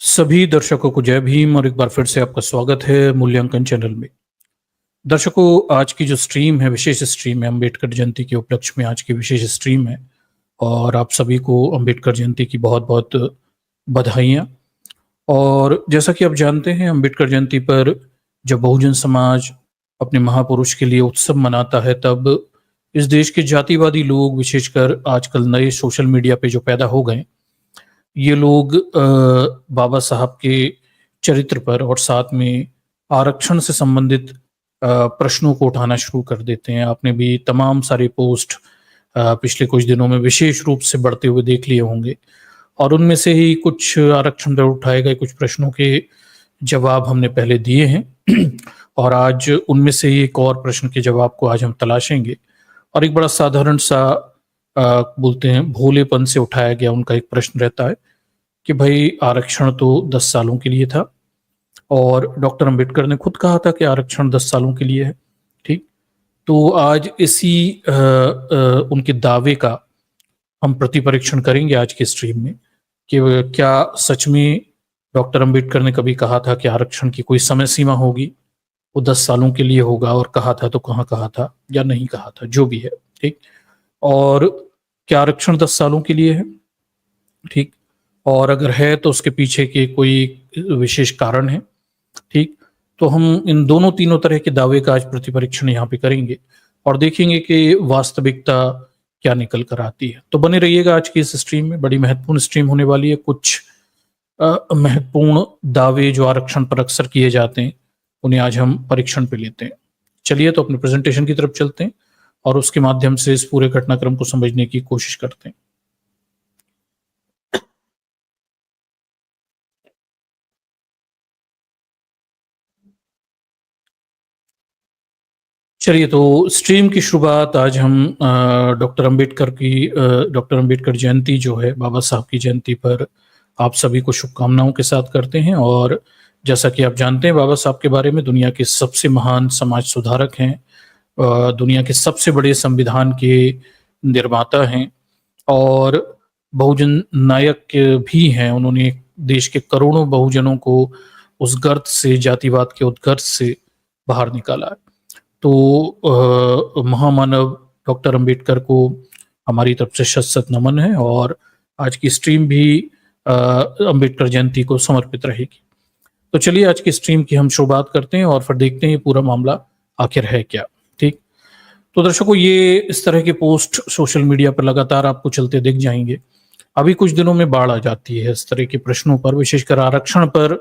सभी दर्शकों को जय भीम और एक बार फिर से आपका स्वागत है मूल्यांकन चैनल में। दर्शकों, आज की जो स्ट्रीम है, विशेष स्ट्रीम है, अंबेडकर जयंती के उपलक्ष्य में आज की विशेष स्ट्रीम है और आप सभी को अंबेडकर जयंती की बहुत-बहुत बधाइयाँ। और जैसा कि आप जानते हैं, अंबेडकर जयंती पर जब बहुजन समाज अपने महापुरुष के लिए उत्सव मनाता है, तब इस देश के जातिवादी लोग, विशेषकर आजकल नए सोशल मीडिया पे जो पैदा हो गए, ये लोग बाबा साहब के चरित्र पर और साथ में आरक्षण से संबंधित प्रश्नों को उठाना शुरू कर देते हैं। आपने भी तमाम सारे पोस्ट पिछले कुछ दिनों में विशेष रूप से बढ़ते हुए देख लिए होंगे और उनमें से ही कुछ आरक्षण पर उठाए गए कुछ प्रश्नों के जवाब हमने पहले दिए हैं और आज उनमें से ही एक और प्रश्न के जवाब को आज हम तलाशेंगे। और एक बड़ा साधारण सा बोलते हैं भोलेपन से उठाया गया उनका एक प्रश्न रहता है कि भाई आरक्षण तो 10 सालों के लिए था और डॉक्टर अंबेडकर ने खुद कहा था कि आरक्षण 10 सालों के लिए है। ठीक, तो आज इसी उनके दावे का हम प्रतिपरीक्षण करेंगे आज के स्ट्रीम में कि क्या सच में डॉक्टर अंबेडकर ने कभी कहा था कि आरक्षण की कोई समय सीमा होगी, वो 10 सालों के लिए होगा, और कहा था तो कहाँ कहा था या नहीं कहा था, जो भी है। ठीक, और क्या आरक्षण 10 सालों के लिए है? ठीक, और अगर है तो उसके पीछे के कोई विशेष कारण है? ठीक, तो हम इन दोनों तीनों तरह के दावे का आज प्रतिपरीक्षण यहाँ पे करेंगे और देखेंगे कि वास्तविकता क्या निकल कर आती है। तो बने रहिएगा आज की इस स्ट्रीम में, बड़ी महत्वपूर्ण स्ट्रीम होने वाली है। कुछ महत्वपूर्ण दावे जो आरक्षण पर अक्सर किए जाते हैं, उन्हें आज हम परीक्षण पे लेते हैं। चलिए तो अपने प्रेजेंटेशन की तरफ चलते हैं और उसके माध्यम से इस पूरे घटनाक्रम को समझने की कोशिश करते हैं। चलिए तो स्ट्रीम की शुरुआत आज हम डॉक्टर अंबेडकर जयंती जो है, बाबा साहब की जयंती पर आप सभी को शुभकामनाओं के साथ करते हैं। और जैसा कि आप जानते हैं, बाबा साहब के बारे में दुनिया के सबसे महान समाज सुधारक हैं, दुनिया के सबसे बड़े संविधान के निर्माता हैं और बहुजन नायक भी हैं। उन्होंने देश के करोड़ों बहुजनों को उस गर्त से, जातिवाद के उत्कर्ष से बाहर निकाला है। तो महामानव डॉक्टर अंबेडकर को हमारी तरफ से शत शत नमन है और आज की स्ट्रीम भी अंबेडकर जयंती को समर्पित रहेगी। तो चलिए आज की स्ट्रीम की हम शुरुआत करते हैं और फिर देखते हैं ये पूरा मामला आखिर है क्या। ठीक, तो दर्शकों, ये इस तरह के पोस्ट सोशल मीडिया पर लगातार आपको चलते दिख जाएंगे। अभी कुछ दिनों में बाढ़ आ जाती है इस तरह के प्रश्नों पर, विशेषकर आरक्षण पर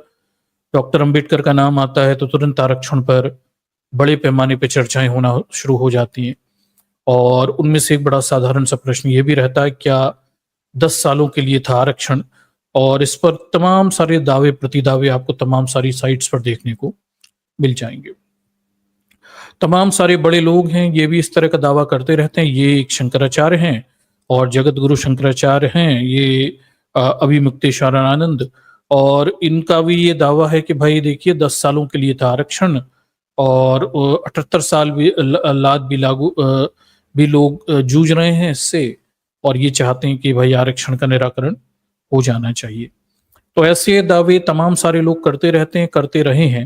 डॉक्टर अंबेडकर का नाम आता है तो तुरंत आरक्षण पर बड़े पैमाने पर चर्चाएं होना शुरू हो जाती हैं। और उनमें से एक बड़ा साधारण सा प्रश्न ये भी रहता है, क्या 10 सालों के लिए था आरक्षण? और इस पर तमाम सारे दावे प्रतिदावे आपको तमाम सारी साइट्स पर देखने को मिल जाएंगे। तमाम सारे बड़े लोग हैं, ये भी इस तरह का दावा करते रहते हैं। ये एक शंकराचार्य हैं और जगत गुरु शंकराचार्य हैं, ये अभिमुक्तेश्वरानंद, और इनका भी ये दावा है कि भाई देखिए 10 सालों के लिए था आरक्षण और 78 साल भी लाद भी लागू भी लोग जूझ रहे हैं इससे और ये चाहते हैं कि भाई आरक्षण का निराकरण हो जाना चाहिए। तो ऐसे दावे तमाम सारे लोग करते रहते हैं, करते रहे हैं।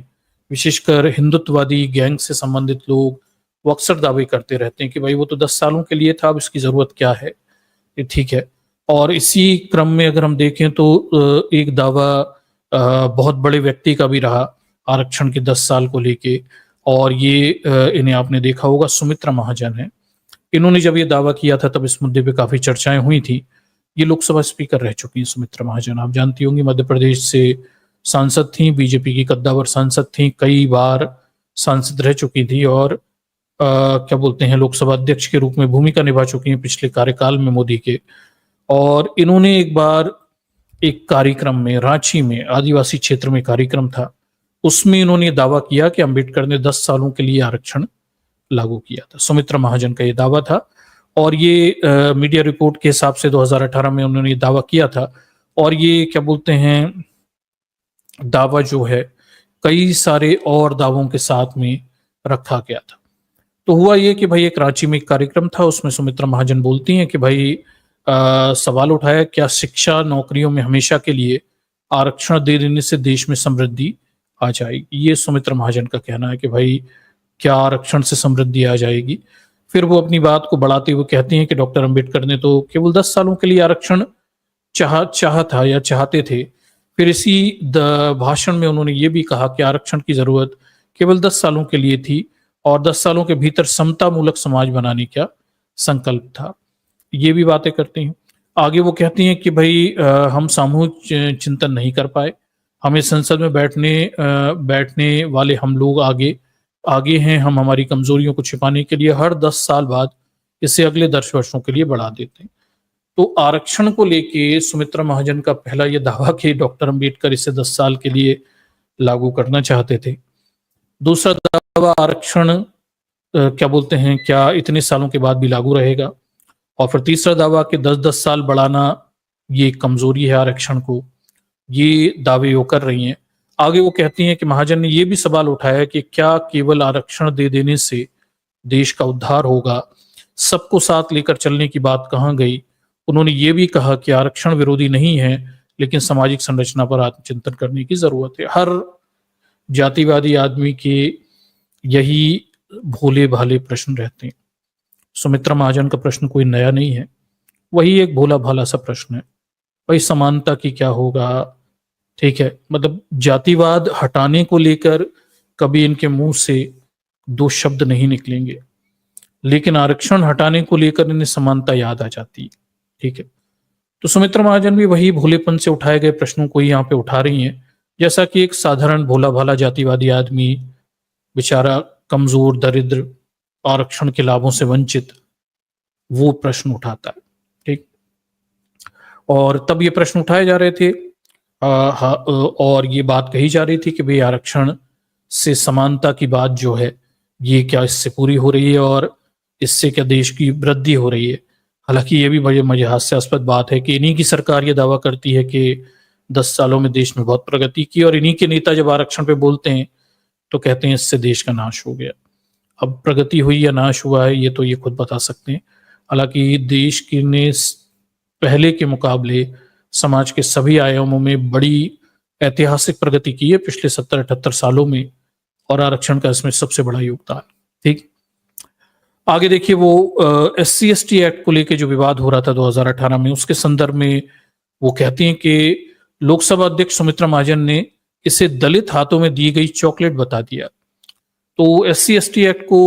विशेषकर हिंदुत्ववादी गैंग से संबंधित लोग वो अक्सर दावे करते रहते हैं कि भाई वो तो 10 सालों के लिए था, अब इसकी जरूरत क्या है, ये ठीक है। और इसी क्रम में अगर हम देखें तो एक दावा बहुत बड़े व्यक्ति का भी रहा आरक्षण के 10 साल को लेके, और ये इन्हें आपने देखा होगा, सुमित्रा महाजन है। इन्होंने जब ये दावा किया था तब इस मुद्दे पे काफी चर्चाएं हुई थी। ये लोकसभा स्पीकर रह चुकी हैं सुमित्रा महाजन, आप जानती होंगी, मध्य प्रदेश से सांसद थी, बीजेपी की कद्दावर सांसद थी, कई बार सांसद रह चुकी थी और क्या बोलते हैं, लोकसभा अध्यक्ष के रूप में भूमिका निभा चुकी हैं पिछले कार्यकाल में मोदी के। और इन्होंने एक बार एक कार्यक्रम में, रांची में आदिवासी क्षेत्र में कार्यक्रम था, उसमें इन्होंने दावा किया कि अंबेडकर ने 10 सालों के लिए आरक्षण लागू किया था। सुमित्रा महाजन का ये दावा था और ये मीडिया रिपोर्ट के हिसाब से 2018 में उन्होंने ये दावा किया था। और ये क्या बोलते हैं, दावा जो है कई सारे और दावों के साथ में रखा गया था। तो हुआ ये कि भाई एक रांची में एक कार्यक्रम था, उसमें सुमित्रा महाजन बोलती हैं कि भाई सवाल उठाया, क्या शिक्षा नौकरियों में हमेशा के लिए आरक्षण दे देने से देश में समृद्धि आ जाएगी। ये सुमित्रा महाजन का कहना है कि भाई क्या आरक्षण से समृद्धि आ जाएगी। फिर वो अपनी बात को बढ़ाते हुए कहते हैं कि डॉक्टर अंबेडकर ने तो केवल 10 सालों के लिए आरक्षण चाहा था या चाहते थे। फिर इसी भाषण में उन्होंने ये भी कहा कि आरक्षण की जरूरत केवल 10 सालों के लिए थी और 10 सालों के भीतर समता मूलक समाज बनाने का संकल्प था। ये भी बातें करते हैं। आगे वो कहती हैं कि भाई हम सामूहिक चिंतन नहीं कर पाए, हमें संसद में बैठने वाले हम लोग आगे आगे हैं, हम हमारी कमजोरियों को छिपाने के लिए हर 10 साल बाद इसे अगले 10 वर्षों के लिए बढ़ा देते हैं। तो आरक्षण को लेके सुमित्रा महाजन का पहला ये दावा कि डॉक्टर अंबेडकर इसे 10 साल के लिए लागू करना चाहते थे। दूसरा दावा, आरक्षण क्या बोलते हैं, क्या इतने सालों के बाद भी लागू रहेगा। और फिर तीसरा दावा कि 10-10 साल बढ़ाना ये कमजोरी है आरक्षण को। ये दावे वो कर रही हैं। आगे वो कहती हैं कि महाजन ने ये भी सवाल उठाया कि क्या केवल आरक्षण दे देने से देश का उद्धार होगा, सबको साथ लेकर चलने की बात कहाँ गई। उन्होंने ये भी कहा कि आरक्षण विरोधी नहीं है, लेकिन सामाजिक संरचना पर आत्मचिंतन करने की जरूरत है। हर जातिवादी आदमी के यही भोले भाले प्रश्न रहते हैं। सुमित्रा महाजन का प्रश्न कोई नया नहीं है, वही एक भोला भाला सा प्रश्न है। भाई समानता की क्या होगा, ठीक है, मतलब जातिवाद हटाने को लेकर कभी इनके मुंह से दो शब्द नहीं निकलेंगे, लेकिन आरक्षण हटाने को लेकर इन्हें समानता याद आ जाती है। ठीक है, तो सुमित्रा महाजन भी वही भोलेपन से उठाए गए प्रश्नों को ही यहाँ पे उठा रही हैं, जैसा कि एक साधारण भोला भाला जातिवादी आदमी बेचारा कमजोर, दरिद्र, आरक्षण के लाभों से वंचित, वो प्रश्न उठाता है। ठीक, और तब ये प्रश्न उठाए जा रहे थे और ये बात कही जा रही थी कि भाई आरक्षण से समानता की बात जो है ये क्या इससे पूरी हो रही है और इससे क्या देश की वृद्धि हो रही है। हालांकि ये भी बड़े मजे हास्यास्पद बात है कि इन्हीं की सरकार ये दावा करती है कि 10 सालों में देश में बहुत प्रगति की, और इन्हीं के नेता जब आरक्षण पे बोलते हैं तो कहते हैं इससे देश का नाश हो गया। अब प्रगति हुई या नाश हुआ है ये तो ये खुद बता सकते हैं। हालांकि देश की ने पहले के मुकाबले समाज के सभी आयामों में बड़ी ऐतिहासिक प्रगति की है पिछले 70-78 सालों में, और आरक्षण का इसमें सबसे बड़ा योगदान। ठीक, आगे देखिए वो SC/ST एक्ट को लेकर जो विवाद हो रहा था 2018 में, उसके संदर्भ में वो कहती हैं कि लोकसभा अध्यक्ष सुमित्रा महाजन ने इसे दलित हाथों में दी गई चॉकलेट बता दिया। तो SC/ST एक्ट को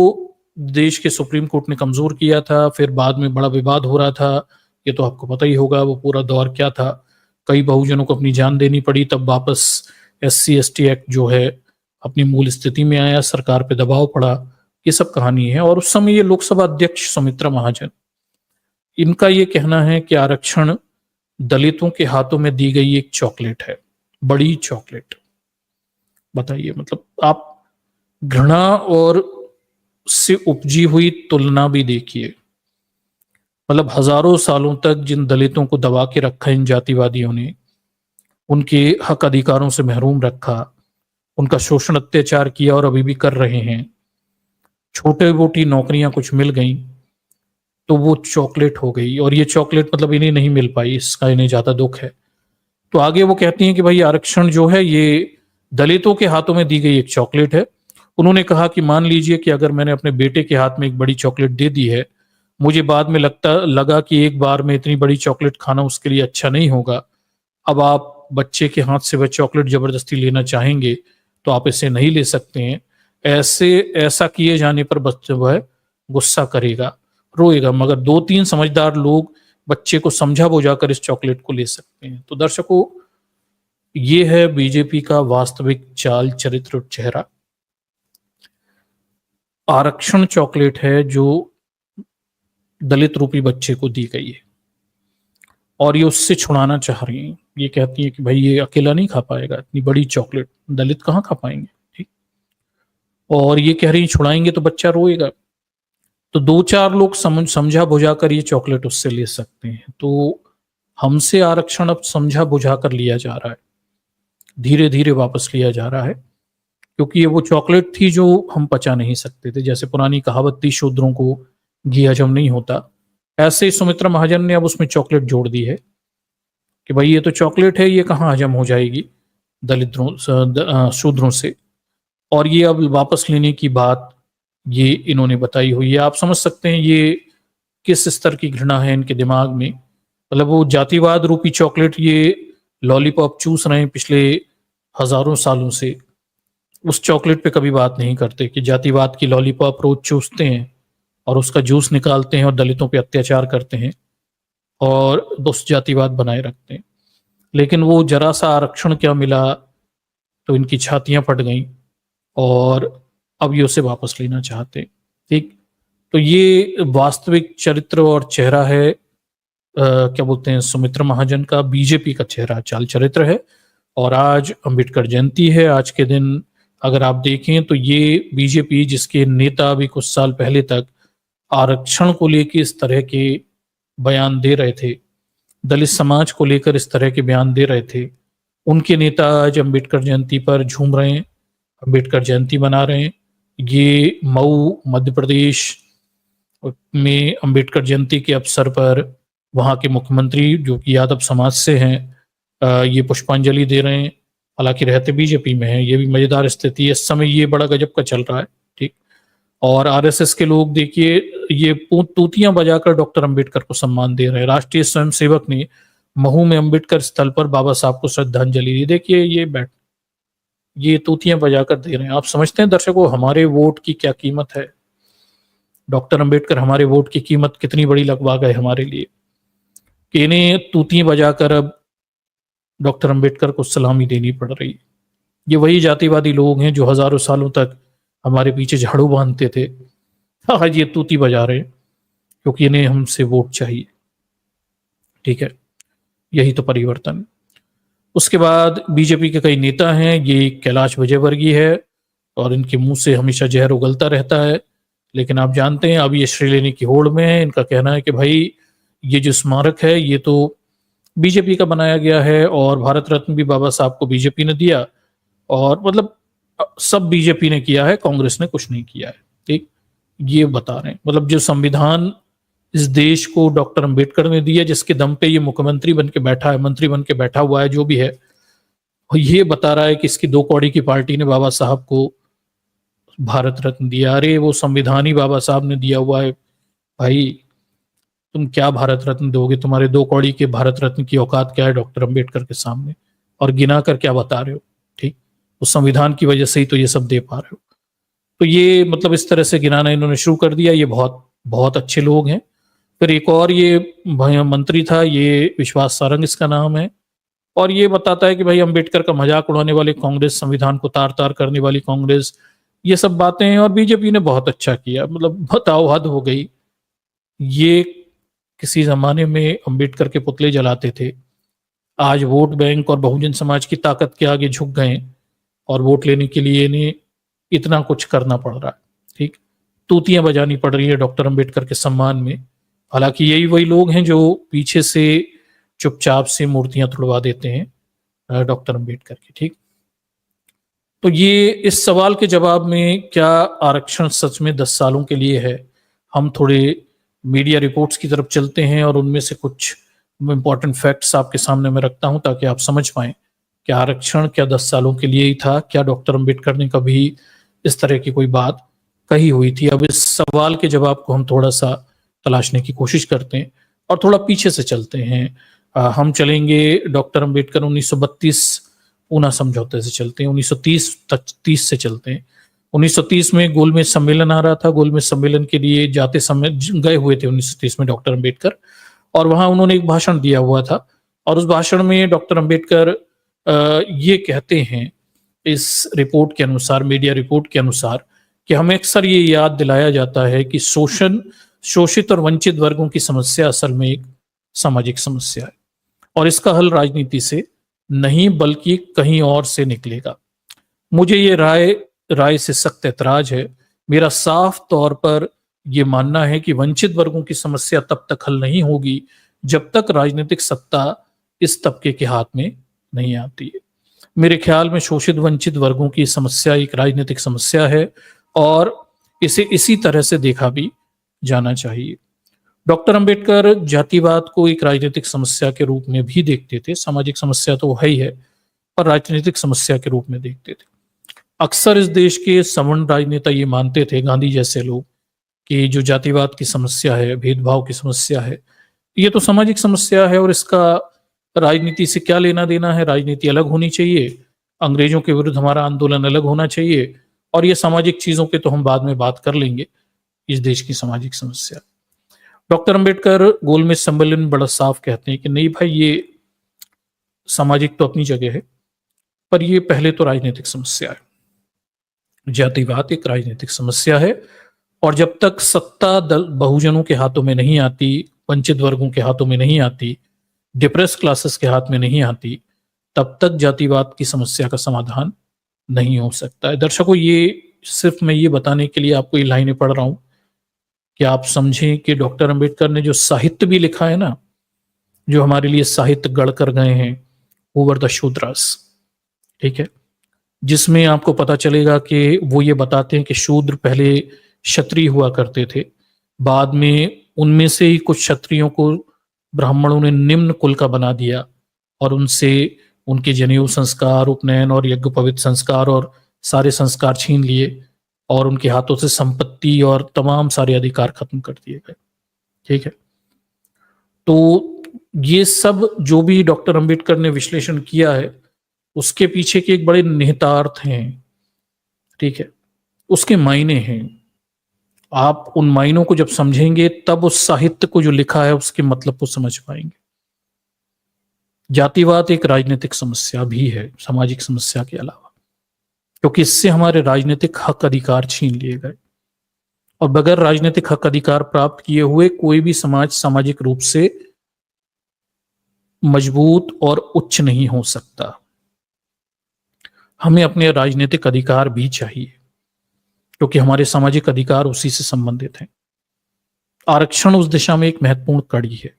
देश के सुप्रीम कोर्ट ने कमजोर किया था, फिर बाद में बड़ा विवाद हो रहा था, ये तो आपको पता ही होगा वो पूरा दौर क्या था। कई बहुजनों को अपनी जान देनी पड़ी, तब वापस SC/ST एक्ट जो है अपनी मूल स्थिति में आया, सरकार पे दबाव पड़ा, ये सब कहानी है। और उस समय ये लोकसभा अध्यक्ष सुमित्रा महाजन, इनका ये कहना है कि आरक्षण दलितों के हाथों में दी गई एक चॉकलेट है, बड़ी चॉकलेट। बताइए, मतलब आप घृणा और से उपजी हुई तुलना भी देखिए। मतलब हजारों सालों तक जिन दलितों को दबा के रखा इन जातिवादियों ने, उनके हक अधिकारों से महरूम रखा, उनका शोषण अत्याचार किया और अभी भी कर रहे हैं। छोटे मोटी नौकरियां कुछ मिल गई तो वो चॉकलेट हो गई, और ये चॉकलेट मतलब इन्हें नहीं मिल पाई, इसका इन्हें ज्यादा दुख है। तो आगे वो कहती हैं कि भाई आरक्षण जो है ये दलितों के हाथों में दी गई एक चॉकलेट है। उन्होंने कहा कि मान लीजिए कि अगर मैंने अपने बेटे के हाथ में एक बड़ी चॉकलेट दे दी है, मुझे बाद में लगा कि एक बार में इतनी बड़ी चॉकलेट खाना उसके लिए अच्छा नहीं होगा। अब आप बच्चे के हाथ से वह चॉकलेट जबरदस्ती लेना चाहेंगे तो आप इसे नहीं ले सकते हैं। ऐसा किए जाने पर बच्चा वह गुस्सा करेगा, रोएगा, मगर 2-3 समझदार लोग बच्चे को समझा बुझाकर इस चॉकलेट को ले सकते हैं। तो दर्शकों, ये है बीजेपी का वास्तविक चाल, चरित्र और चेहरा। आरक्षण चॉकलेट है जो दलित रूपी बच्चे को दी गई है, और ये उससे छुड़ाना चाह रही हैं। ये कहती है कि भाई ये अकेला नहीं खा पाएगा, इतनी बड़ी चॉकलेट दलित कहाँ खा पाएंगे। ठीक, और ये कह रही है छुड़ाएंगे तो बच्चा रोएगा। तो 2-4 लोग समझा बुझाकर ये चॉकलेट उससे ले सकते हैं। तो हमसे आरक्षण अब समझा बुझाकर लिया जा रहा है, धीरे धीरे वापस लिया जा रहा है, क्योंकि ये वो चॉकलेट थी जो हम पचा नहीं सकते थे। जैसे पुरानी कहावत थी, शूद्रों को घी हजम नहीं होता, ऐसे ही सुमित्रा महाजन ने अब उसमें चॉकलेट जोड़ दी है कि भाई ये तो चॉकलेट है, ये कहाँ हजम हो जाएगी शूद्रों से। और ये अब वापस लेने की बात ये इन्होंने बताई हुई है। आप समझ सकते हैं ये किस स्तर की घृणा है इनके दिमाग में। मतलब वो जातिवाद रूपी चॉकलेट, ये लॉलीपॉप चूस रहे हैं पिछले हजारों सालों से, उस चॉकलेट पे कभी बात नहीं करते कि जातिवाद की लॉलीपॉप रोज चूसते हैं और उसका जूस निकालते हैं और दलितों पे अत्याचार करते हैं और उस जातिवाद बनाए रखते हैं। लेकिन वो जरा सा आरक्षण क्या मिला तो इनकी छातियां फट गईं और अब ये उसे वापस लेना चाहते हैं। ठीक, तो ये वास्तविक चरित्र और चेहरा है क्या बोलते हैं, सुमित्रा महाजन का, बीजेपी का चेहरा चाल चरित्र है। और आज अंबेडकर जयंती है। आज के दिन अगर आप देखें तो ये बीजेपी, जिसके नेता अभी कुछ साल पहले तक आरक्षण को लेकर इस तरह के बयान दे रहे थे, दलित समाज को लेकर इस तरह के बयान दे रहे थे, उनके नेता आज अंबेडकर जयंती पर झूम रहे हैं, अंबेडकर जयंती मना रहे हैं। ये मऊ मध्य प्रदेश में अंबेडकर जयंती के अवसर पर वहाँ के मुख्यमंत्री, जो कि यादव समाज से हैं, ये पुष्पांजलि दे रहे हैं। हालांकि रहते बीजेपी में है। ये भी मजेदार स्थिति है इस समय, ये बड़ा गजब का चल रहा है। ठीक, और आरएसएस के लोग देखिए ये तूतियां बजाकर डॉक्टर अंबेडकर को सम्मान दे रहे हैं। राष्ट्रीय स्वयंसेवक ने महू में अंबेडकर स्थल पर बाबा साहब को श्रद्धांजलि दी। देखिए ये तूतियां बजाकर दे रहे हैं। आप समझते हैं दर्शकों हमारे वोट की क्या कीमत है? डॉक्टर अंबेडकर हमारे वोट की कीमत कितनी बड़ी लगवा गए हमारे लिए कि इन्हें तूतियां बजाकर अब डॉक्टर अंबेडकर को सलामी देनी पड़ रही है। ये वही जातिवादी लोग हैं जो हजारों सालों तक हमारे पीछे झाड़ू बांधते थे, आज ये तूती बजा रहे हैं क्योंकि इन्हें हमसे वोट चाहिए। ठीक है, यही तो परिवर्तन। उसके बाद बीजेपी के कई नेता हैं, ये कैलाश विजयवर्गीय है और इनके मुंह से हमेशा जहर उगलता रहता है। लेकिन आप जानते हैं अब ये श्री लेने की होड़ में है। इनका कहना है कि भाई ये जो स्मारक है ये तो बीजेपी का बनाया गया है और भारत रत्न भी बाबा साहब को बीजेपी ने दिया, और मतलब सब बीजेपी ने किया है, कांग्रेस ने कुछ नहीं किया है। ठीक, ये बता रहे हैं। मतलब जो संविधान इस देश को डॉक्टर अंबेडकर ने दिया, जिसके दम पे ये मुख्यमंत्री बन के बैठा है, मंत्री बन के बैठा हुआ है, जो भी है, ये बता रहा है कि इसकी दो कौड़ी की पार्टी ने बाबा साहब को भारत रत्न दिया। अरे वो संविधान ही बाबा साहब ने दिया हुआ है भाई, तुम क्या भारत रत्न दोगे? तुम्हारे दो कौड़ी के भारत रत्न की औकात क्या है डॉक्टर अंबेडकर के सामने? और गिना कर क्या बता रहे हो? ठीक, उस संविधान की वजह से ही तो ये सब दे पा रहे हो। तो ये मतलब इस तरह से गिनाना इन्होंने शुरू कर दिया। ये बहुत बहुत अच्छे लोग हैं। फिर एक और ये मंत्री था, ये विश्वास सारंग इसका नाम है, और ये बताता है कि भाई अंबेडकर का मजाक उड़ाने वाले कांग्रेस, संविधान को तार तार करने वाली कांग्रेस, ये सब बातें हैं। और बीजेपी ने बहुत अच्छा किया, मतलब बताओ हद हो गई। ये किसी जमाने में अंबेडकर के पुतले जलाते थे, आज वोट बैंक और बहुजन समाज की ताकत के आगे झुक गए और वोट लेने के लिए इन्हें इतना कुछ करना पड़ रहा है। ठीक, तूतियां बजानी पड़ रही है डॉक्टर अंबेडकर के सम्मान में। हालांकि यही वही लोग हैं जो पीछे से चुपचाप से मूर्तियां तुड़वा देते हैं डॉक्टर अंबेडकर की। ठीक, तो ये इस सवाल के जवाब में क्या आरक्षण सच में 10 सालों के लिए है, हम थोड़े मीडिया रिपोर्ट्स की तरफ चलते हैं और उनमें से कुछ इंपॉर्टेंट फैक्ट्स आपके सामने मैं रखता हूं ताकि आप समझ पाएं कि आरक्षण क्या 10 सालों के लिए ही था, क्या डॉक्टर अंबेडकर ने कभी इस तरह की कोई बात कही हुई थी। अब इस सवाल के जवाब को हम थोड़ा सा तलाशने की कोशिश करते हैं और थोड़ा पीछे से चलते हैं। हम चलेंगे डॉक्टर अंबेडकर 1932 पूना समझौते से चलते हैं, 1930 से चलते हैं। 1930 में गोलमेज सम्मेलन आ रहा था। गोलमेज सम्मेलन के लिए जाते समय गए हुए थे 1930 में डॉक्टर अंबेडकर, और वहां उन्होंने एक भाषण दिया हुआ था। और उस भाषण में डॉक्टर अंबेडकर ये कहते हैं, इस रिपोर्ट के अनुसार, मीडिया रिपोर्ट के अनुसार, कि हमें अक्सर ये याद दिलाया जाता है कि शोषित और वंचित वर्गों की समस्या असल में एक सामाजिक समस्या है और इसका हल राजनीति से नहीं बल्कि कहीं और से निकलेगा। मुझे ये राय से सख्त ऐतराज है। मेरा साफ तौर पर यह मानना है कि वंचित वर्गों की समस्या तब तक हल नहीं होगी जब तक राजनीतिक सत्ता इस तबके के हाथ में नहीं आती है। मेरे ख्याल में शोषित वंचित वर्गों की समस्या एक राजनीतिक समस्या है और इसे इसी तरह से देखा भी जाना चाहिए। डॉक्टर अंबेडकर जातिवाद को एक राजनीतिक समस्या के रूप में भी देखते थे। सामाजिक समस्या तो है ही है, पर राजनीतिक समस्या के रूप में देखते थे। अक्सर इस देश के सवर्ण राजनेता ये मानते थे, गांधी जैसे लोग, कि जो जातिवाद की समस्या है, भेदभाव की समस्या है, ये तो सामाजिक समस्या है और इसका राजनीति से क्या लेना देना है। राजनीति अलग होनी चाहिए, अंग्रेजों के विरुद्ध हमारा आंदोलन अलग होना चाहिए, और ये सामाजिक चीजों पे तो हम बाद में बात कर लेंगे। इस देश की सामाजिक समस्या, डॉक्टर अंबेडकर गोलमेज सम्मेलन में बड़ा साफ कहते हैं कि नहीं भाई, ये सामाजिक तो अपनी जगह है, पर ये पहले तो राजनीतिक समस्या है। जातिवाद एक राजनीतिक समस्या है, और जब तक सत्ता दल बहुजनों के हाथों में नहीं आती, वंचित वर्गों के हाथों में नहीं आती, डिप्रेस क्लासेस के हाथ में नहीं आती, तब तक जातिवाद की समस्या का समाधान नहीं हो सकता है। दर्शकों, ये सिर्फ मैं ये बताने के लिए आपको ये लाइनें पढ़ रहा हूं कि आप समझें कि डॉक्टर अंबेडकर ने जो साहित्य भी लिखा है ना, जो हमारे लिए साहित्य गढ़ कर गए हैं, ओवर द शूद्रास, ठीक है, जिसमें आपको पता चलेगा कि वो ये बताते हैं कि शूद्र पहले क्षत्रिय हुआ करते थे, बाद में उनमें से ही कुछ क्षत्रियों को ब्राह्मणों ने निम्न कुल का बना दिया, और उनसे उनके जनेऊ संस्कार, उपनयन और यज्ञोपवीत संस्कार और सारे संस्कार छीन लिए, और उनके हाथों से संपत्ति और तमाम सारे अधिकार खत्म कर दिए गए। ठीक है, तो ये सब जो भी डॉक्टर अंबेडकर ने विश्लेषण किया है, उसके पीछे के एक बड़े निहितार्थ हैं। ठीक है, उसके मायने हैं। आप उन मायनों को जब समझेंगे, तब उस साहित्य को जो लिखा है उसके मतलब को समझ पाएंगे। जातिवाद एक राजनीतिक समस्या भी है, सामाजिक समस्या के अलावा, क्योंकि इससे हमारे राजनीतिक हक अधिकार छीन लिए गए, और बगैर राजनीतिक हक अधिकार प्राप्त किए हुए कोई भी समाज सामाजिक रूप से मजबूत और उच्च नहीं हो सकता। हमें अपने राजनीतिक अधिकार भी चाहिए, क्योंकि हमारे सामाजिक अधिकार उसी से संबंधित हैं। आरक्षण उस दिशा में एक महत्वपूर्ण कड़ी है।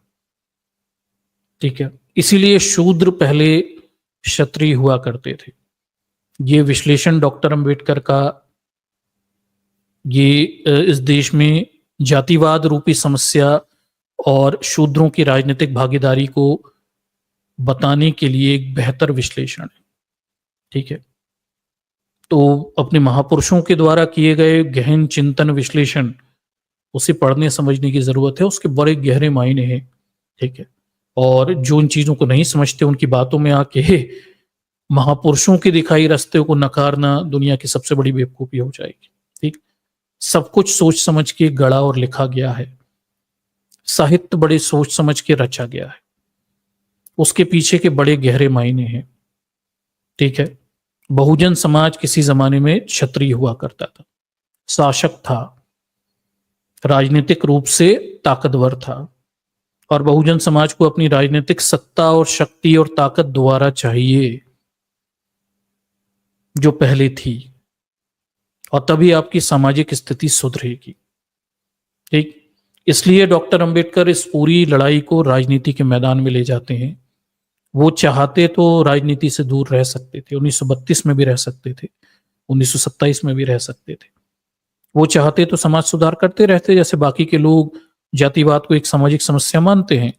ठीक है, इसीलिए शूद्र पहले क्षत्रिय हुआ करते थे। ये विश्लेषण डॉक्टर अंबेडकर का ये इस देश में जातिवाद रूपी समस्या और शूद्रों की राजनीतिक भागीदारी को बताने के लिए एक बेहतर विश्लेषण है। ठीक है, तो अपने महापुरुषों के द्वारा किए गए गहन चिंतन विश्लेषण, उसे पढ़ने समझने की जरूरत है। उसके बड़े गहरे मायने हैं। ठीक है, और जो उन चीजों को नहीं समझते, उनकी बातों में आके महापुरुषों के दिखाई रास्ते को नकारना दुनिया की सबसे बड़ी बेवकूफी हो जाएगी। ठीक, सब कुछ सोच समझ के गढ़ा और लिखा गया है। साहित्य बड़े सोच समझ के रचा गया है, उसके पीछे के बड़े गहरे मायने हैं। ठीक है, बहुजन समाज किसी जमाने में क्षत्रिय हुआ करता था, शासक था, राजनीतिक रूप से ताकतवर था, और बहुजन समाज को अपनी राजनीतिक सत्ता और शक्ति और ताकत दोबारा चाहिए जो पहले थी, और तभी आपकी सामाजिक स्थिति सुधरेगी। ठीक, इसलिए डॉक्टर अंबेडकर इस पूरी लड़ाई को राजनीति के मैदान में ले जाते हैं। वो चाहते तो राजनीति से दूर रह सकते थे, 1932 में भी रह सकते थे, 1927 में भी रह सकते थे। वो चाहते तो समाज सुधार करते रहते, जैसे बाकी के लोग जातिवाद को एक सामाजिक समस्या मानते हैं,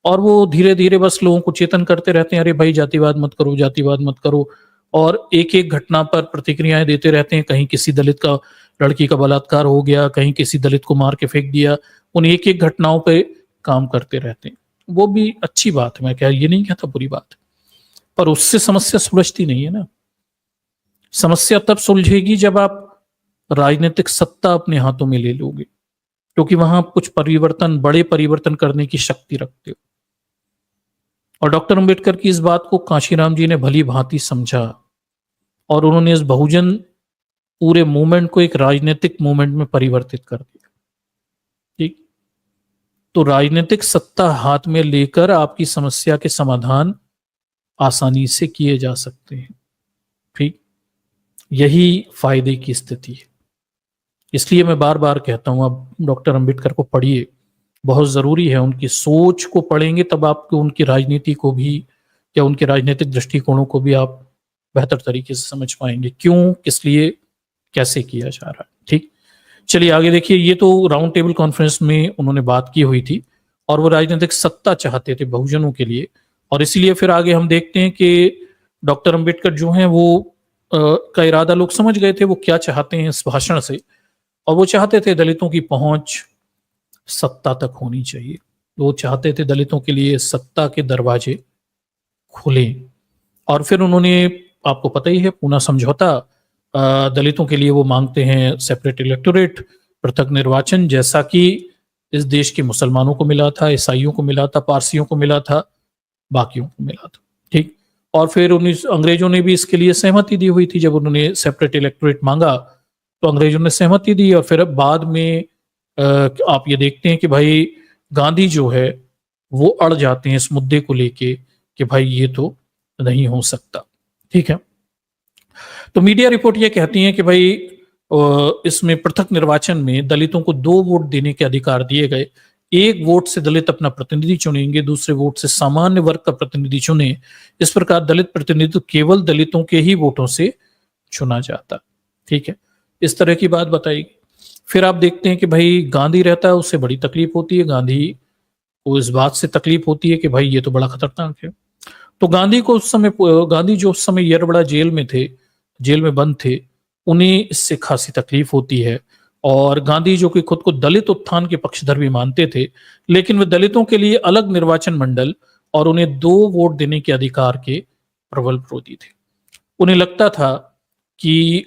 और वो धीरे धीरे बस लोगों को चेतन करते रहते हैं, अरे भाई जातिवाद मत करो, जातिवाद मत करो, और एक एक घटना पर प्रतिक्रियाएं देते रहते हैं। कहीं किसी दलित का लड़की का बलात्कार हो गया, कहीं किसी दलित को मार के फेंक दिया, उन एक एक घटनाओं पे काम करते रहते हैं। वो भी अच्छी बात है, मैं क्या ये नहीं कहता बुरी बात है, पर उससे समस्या सुलझती नहीं है ना। समस्या तब सुलझेगी जब आप राजनीतिक सत्ता अपने हाथों में ले लोगे, क्योंकि वहां कुछ परिवर्तन, बड़े परिवर्तन करने की शक्ति रखते हो। और डॉक्टर अंबेडकर की इस बात को कांशीराम जी ने भली भांति समझा, और उन्होंने इस बहुजन पूरे मूवमेंट को एक राजनीतिक मूवमेंट में परिवर्तित कर दिया। ठीक, तो राजनीतिक सत्ता हाथ में लेकर आपकी समस्या के समाधान आसानी से किए जा सकते हैं। ठीक, यही फायदे की स्थिति है। इसलिए मैं बार बार कहता हूं, आप डॉक्टर अंबेडकर को पढ़िए, बहुत जरूरी है। उनकी सोच को पढ़ेंगे तब आपको उनकी राजनीति को भी, या उनके राजनीतिक दृष्टिकोणों को भी आप बेहतर तरीके से समझ पाएंगे, क्यों, किस लिए, कैसे किया जा रहा है। ठीक, चलिए आगे देखिए, ये तो राउंड टेबल कॉन्फ्रेंस में उन्होंने बात की हुई थी और वो राजनीतिक सत्ता चाहते थे बहुजनों के लिए, और इसीलिए फिर आगे हम देखते हैं कि डॉक्टर अंबेडकर जो हैं वो का इरादा लोग समझ गए थे, वो क्या चाहते हैं इस भाषण से, और वो चाहते थे दलितों की पहुंच सत्ता तक होनी चाहिए। वो चाहते थे दलितों के लिए सत्ता के दरवाजे खुले, और फिर उन्होंने, आपको पता ही है, पूना समझौता, दलितों के लिए वो मांगते हैं सेपरेट इलेक्टोरेट, पृथक निर्वाचन, जैसा कि इस देश के मुसलमानों को मिला था, ईसाइयों को मिला था, पारसियों को मिला था, बाकियों को मिला था। ठीक। और फिर अंग्रेजों ने भी इसके लिए सहमति दी हुई थी। जब उन्होंने सेपरेट इलेक्टोरेट मांगा तो अंग्रेजों ने सहमति दी, और फिर बाद में आप ये देखते हैं कि भाई गांधी जो है वो अड़ जाते हैं इस मुद्दे को लेके कि भाई ये तो नहीं हो सकता। ठीक है। तो मीडिया रिपोर्ट ये कहती है कि भाई इसमें पृथक निर्वाचन में दलितों को 2 वोट देने के अधिकार दिए गए। 1 वोट से दलित अपना प्रतिनिधि चुनेंगे, दूसरे वोट से सामान्य वर्ग का प्रतिनिधि चुने। इस प्रकार दलित प्रतिनिधित्व केवल दलितों के ही वोटों से चुना जाता। ठीक है, इस तरह की बात बताई। फिर आप देखते हैं कि भाई गांधी रहता है, उससे बड़ी तकलीफ होती है। गांधी को इस बात से तकलीफ होती है कि भाई ये तो बड़ा खतरनाक है। तो गांधी जो उस समय येरवड़ा जेल में थे, जेल में बंद थे, उन्हें इससे खासी तकलीफ होती है। और गांधी जो कि खुद को दलित उत्थान के पक्षधर भी मानते थे, लेकिन वे दलितों के लिए अलग निर्वाचन मंडल और उन्हें 2 वोट देने के अधिकार के प्रबल विरोधी थे। उन्हें लगता था कि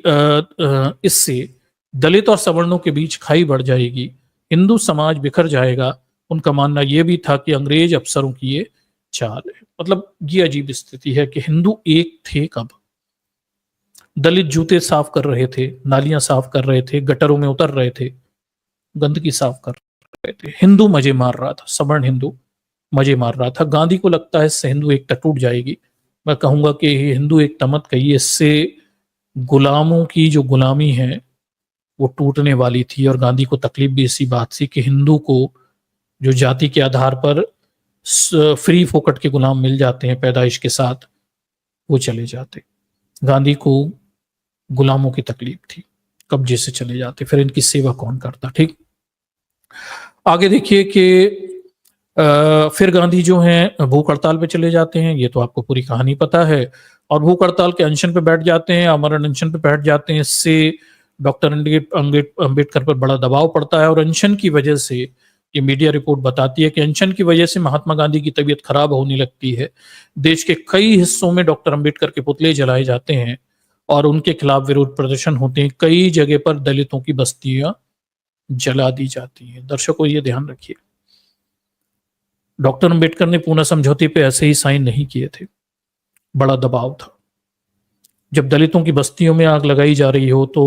इससे दलित और सवर्णों के बीच खाई बढ़ जाएगी, हिंदू समाज बिखर जाएगा। उनका मानना यह भी था कि अंग्रेज अफसरों की ये चाल है। मतलब ये अजीब स्थिति है कि हिंदू एक थे कब? दलित जूते साफ कर रहे थे, नालियां साफ कर रहे थे, गटरों में उतर रहे थे, गंदगी साफ कर रहे थे। हिंदू मजे मार रहा था, सवर्ण हिंदू मजे मार रहा था। गांधी को लगता है इससे हिंदू एकता टूट जाएगी। मैं कहूंगा कि हिंदू एकता मत कहिए, इससे गुलामों की जो गुलामी है वो टूटने वाली थी। और गांधी को तकलीफ भी इसी बात से कि हिंदू को जो जाति के आधार पर फ्री फोकट के गुलाम मिल जाते हैं पैदाइश के साथ, वो चले जाते। गांधी को गुलामों की तकलीफ थी, कब्जे से चले जाते, फिर इनकी सेवा कौन करता। ठीक, आगे देखिए कि फिर गांधी जो हैं भूख हड़ताल पे चले जाते हैं। ये तो आपको पूरी कहानी पता है। और भूख हड़ताल के अनशन पे बैठ जाते हैं, आमरण अनशन पे बैठ जाते हैं। इससे डॉक्टर अंबेडकर पर बड़ा दबाव पड़ता है, और अनशन की वजह से, ये मीडिया रिपोर्ट बताती है कि अनशन की वजह से महात्मा गांधी की तबीयत खराब होने लगती है। देश के कई हिस्सों में डॉक्टर अंबेडकर के पुतले जलाए जाते हैं और उनके खिलाफ विरोध प्रदर्शन होते हैं। कई जगह पर दलितों की बस्तियां जला दी जाती हैं। दर्शकों, ये ध्यान रखिए, डॉक्टर अंबेडकर ने पूना समझौते पे ऐसे ही साइन नहीं किए थे, बड़ा दबाव था। जब दलितों की बस्तियों में आग लगाई जा रही हो तो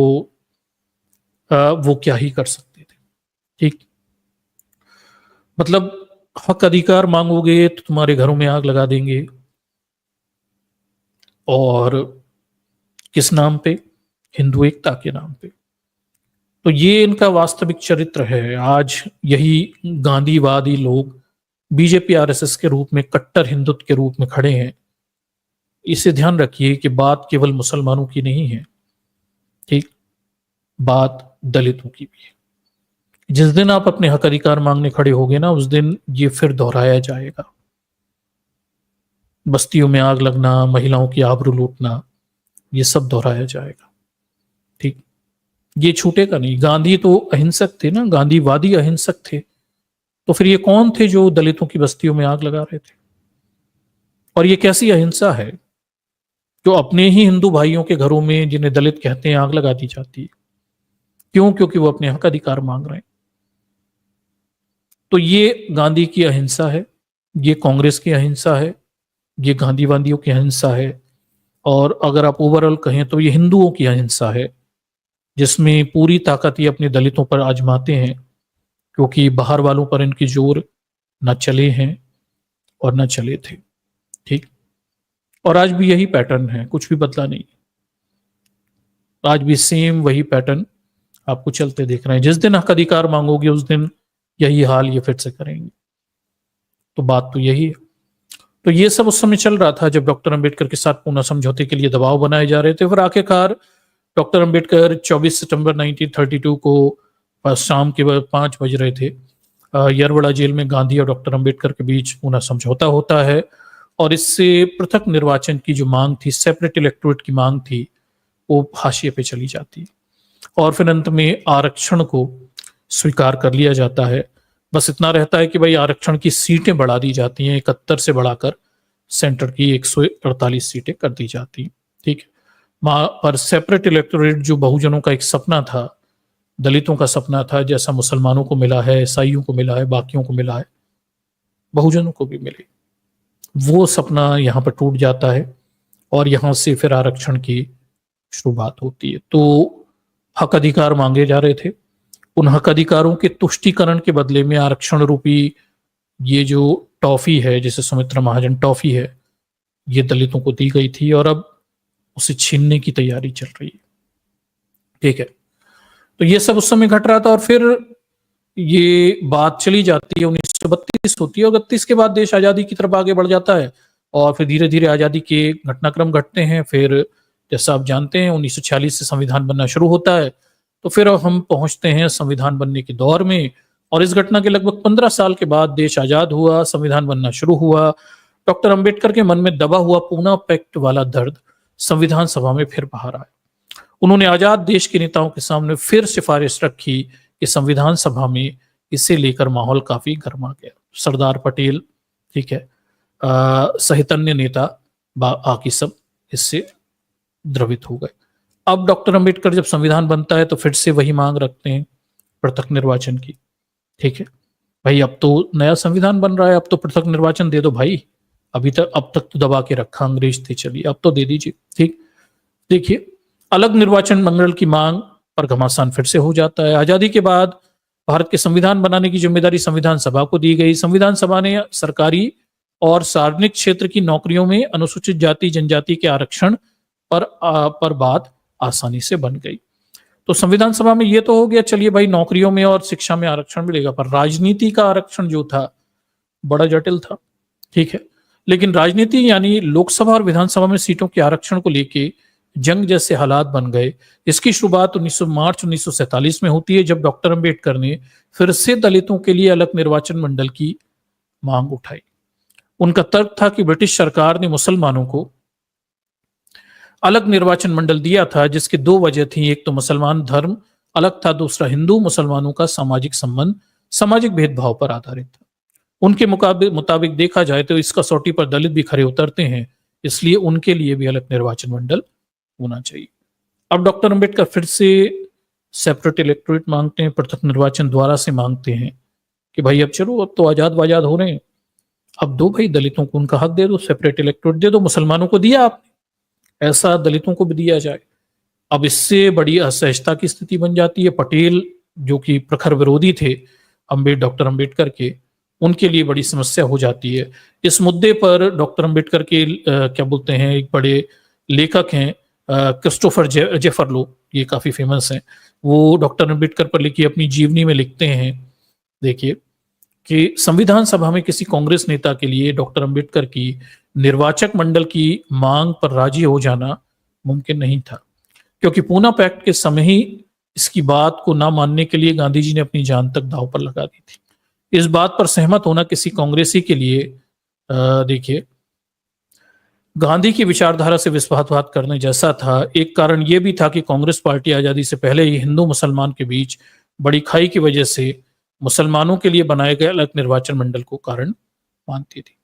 वो क्या ही कर सकते थे। ठीक, मतलब हक अधिकार मांगोगे तो तुम्हारे घरों में आग लगा देंगे, और किस नाम पे? हिंदू एकता के नाम पे। तो ये इनका वास्तविक चरित्र है। आज यही गांधीवादी लोग बीजेपी आरएसएस के रूप में, कट्टर हिंदुत्व के रूप में खड़े हैं। इसे ध्यान रखिए कि बात केवल मुसलमानों की नहीं है, ठीक, बात दलितों की भी है। जिस दिन आप अपने हक अधिकार मांगने खड़े होगे ना, उस दिन ये फिर दोहराया जाएगा। बस्तियों में आग लगना, महिलाओं की आबरू लूटना, ये सब दोहराया जाएगा। ठीक, ये छूटेगा नहीं। गांधी तो अहिंसक थे ना, गांधीवादी अहिंसक थे, तो फिर ये कौन थे जो दलितों की बस्तियों में आग लगा रहे थे? और ये कैसी अहिंसा है जो अपने ही हिंदू भाइयों के घरों में, जिन्हें दलित कहते हैं, आग लगा दी जाती है? क्यों? क्योंकि वो अपने हक अधिकार मांग रहे हैं। तो ये गांधी की अहिंसा है, ये कांग्रेस की अहिंसा है, ये गांधीवादियों की अहिंसा है, और अगर आप ओवरऑल कहें तो ये हिंदुओं की अहिंसा है, जिसमें पूरी ताकत ये अपने दलितों पर आजमाते हैं, क्योंकि बाहर वालों पर इनकी जोर न चले हैं और न चले थे। ठीक, और आज भी यही पैटर्न है, कुछ भी बदला नहीं। आज भी सेम वही पैटर्न आपको चलते देख रहे हैं। जिस दिन हक अधिकार मांगोगे उस दिन यही हाल ये फिर से करेंगे। तो बात तो यही है। तो ये सब उस समय चल रहा था जब डॉक्टर अंबेडकर के साथ पूना समझौते के लिए दबाव बनाए जा रहे थे। फिर आखिरकार डॉक्टर अंबेडकर 24 सितंबर 1932 को शाम के 5 बज रहे थे। यरवड़ा जेल में गांधी और डॉक्टर अंबेडकर के बीच पुनः समझौता होता है और इससे पृथक निर्वाचन की जो मांग थी, सेपरेट इलेक्टोरेट की मांग थी, वो हाशिए पे चली जाती है और फिर अंत में आरक्षण को स्वीकार कर लिया जाता है। बस इतना रहता है कि भाई आरक्षण की सीटें बढ़ा दी जाती हैं, 71 से बढ़ाकर सेंटर की 148 सीटें कर दी जाती हैं। ठीक है, पर सेपरेट इलेक्टोरेट जो बहुजनों का एक सपना था, दलितों का सपना था, जैसा मुसलमानों को मिला है, ईसाइयों को मिला है, बाकियों को मिला है, बहुजनों को भी मिले, वो सपना यहाँ पर टूट जाता है और यहाँ से फिर आरक्षण की शुरुआत होती है। तो हक अधिकार मांगे जा रहे थे, उन हक अधिकारों के तुष्टीकरण के बदले में आरक्षण रूपी ये जो टॉफी है, जिसे सुमित्रा महाजन टॉफी है, ये दलितों को दी गई थी और अब उसे छीनने की तैयारी चल रही है। ठीक है, तो ये सब उस समय घट रहा था और फिर ये बात चली जाती है, 1932 होती है और 32 के बाद देश आजादी की तरफ आगे बढ़ जाता है और फिर धीरे धीरे आजादी के घटनाक्रम घटते हैं। फिर जैसा आप जानते हैं 1946 से संविधान बनना शुरू होता है, तो फिर हम पहुंचते हैं संविधान बनने के दौर में और इस घटना के लगभग 15 साल के बाद देश आजाद हुआ, संविधान बनना शुरू हुआ। डॉक्टर अंबेडकर के मन में दबा हुआ पूना पैक्ट वाला दर्द संविधान सभा में फिर बाहर आया। उन्होंने आजाद देश के नेताओं के सामने फिर सिफारिश रखी कि संविधान सभा में इसे लेकर माहौल काफी गर्मा गया। सरदार पटेल, ठीक है, सहित अन्य नेता बाकी सब इससे द्रवित हो गए। अब डॉक्टर अंबेडकर जब संविधान बनता है तो फिर से वही मांग रखते हैं पृथक निर्वाचन की। ठीक है भाई, अब तो नया संविधान बन रहा है, अब तो पृथक निर्वाचन दे दो भाई, अब तक तो दबा के रखा अंग्रेज थे, चलिए अब तो दे दीजिए। ठीक, देखिए अलग निर्वाचन मंडल की मांग पर घमासान फिर से हो जाता है। आजादी के बाद भारत के संविधान बनाने की जिम्मेदारी संविधान सभा को दी गई। संविधान सभा ने सरकारी और सार्वजनिक क्षेत्र की नौकरियों में अनुसूचित जाति जनजाति के आरक्षण पर बात आसानी से बन गई। तो संविधान सभा में ये तो हो गया, चलिए भाई नौकरियों में और शिक्षा में आरक्षण मिलेगा, पर राजनीति का आरक्षण जो था बड़ा जटिल था। ठीक है, लेकिन राजनीति यानी लोकसभा और विधानसभा में सीटों के आरक्षण को लेके जंग जैसे हालात बन गए। इसकी शुरुआत मार्च 1947 में होती है, जब डॉक्टर अंबेडकर ने फिर से दलितों के लिए अलग निर्वाचन मंडल की मांग उठाई। उनका तर्क था कि ब्रिटिश सरकार ने मुसलमानों को अलग निर्वाचन मंडल दिया था, जिसकी दो वजह थी, एक तो मुसलमान धर्म अलग था, दूसरा हिंदू मुसलमानों का सामाजिक संबंध सामाजिक भेदभाव पर आधारित था। उनके मुताबिक देखा जाए तो इस कसौटी पर दलित भी खरे उतरते हैं, इसलिए उनके लिए भी अलग निर्वाचन मंडल होना चाहिए। अब डॉक्टर अंबेडकर फिर से सेपरेट इलेक्टोरेट मांगते हैं, पृथक निर्वाचन द्वारा से मांगते हैं कि भाई अब चलो, अब तो आजाद हो रहे हैं, अब दो भाई दलितों को उनका हक दे दो, सेपरेट इलेक्टोरेट दे दो। मुसलमानों को दिया आपने, ऐसा दलितों को भी दिया जाए। अब इससे बड़ी असहजता की स्थिति बन जाती है। पटेल जो कि प्रखर विरोधी थे डॉक्टर अंबेडकर के, उनके लिए बड़ी समस्या हो जाती है। इस मुद्दे पर डॉक्टर अंबेडकर के क्या बोलते हैं, एक बड़े लेखक हैं क्रिस्टोफर जेफरलो, ये काफी फेमस हैं, वो डॉक्टर अंबेडकर पर लिखी अपनी जीवनी में लिखते हैं, देखिए कि संविधान सभा में किसी कांग्रेस नेता के लिए डॉक्टर अंबेडकर की निर्वाचक मंडल की मांग पर राजी हो जाना मुमकिन नहीं था, क्योंकि पूना पैक्ट के समय ही इसकी बात को ना मानने के लिए गांधी जी ने अपनी जान तक दांव पर लगा दी थी। इस बात पर सहमत होना किसी कांग्रेसी के लिए देखिए गांधी की विचारधारा से विश्वासघात करने जैसा था। एक कारण यह भी था कि कांग्रेस पार्टी आजादी से पहले ही हिंदू मुसलमान के बीच बड़ी खाई की वजह से मुसलमानों के लिए बनाए गए अलग निर्वाचन मंडल को कारण मानती थी।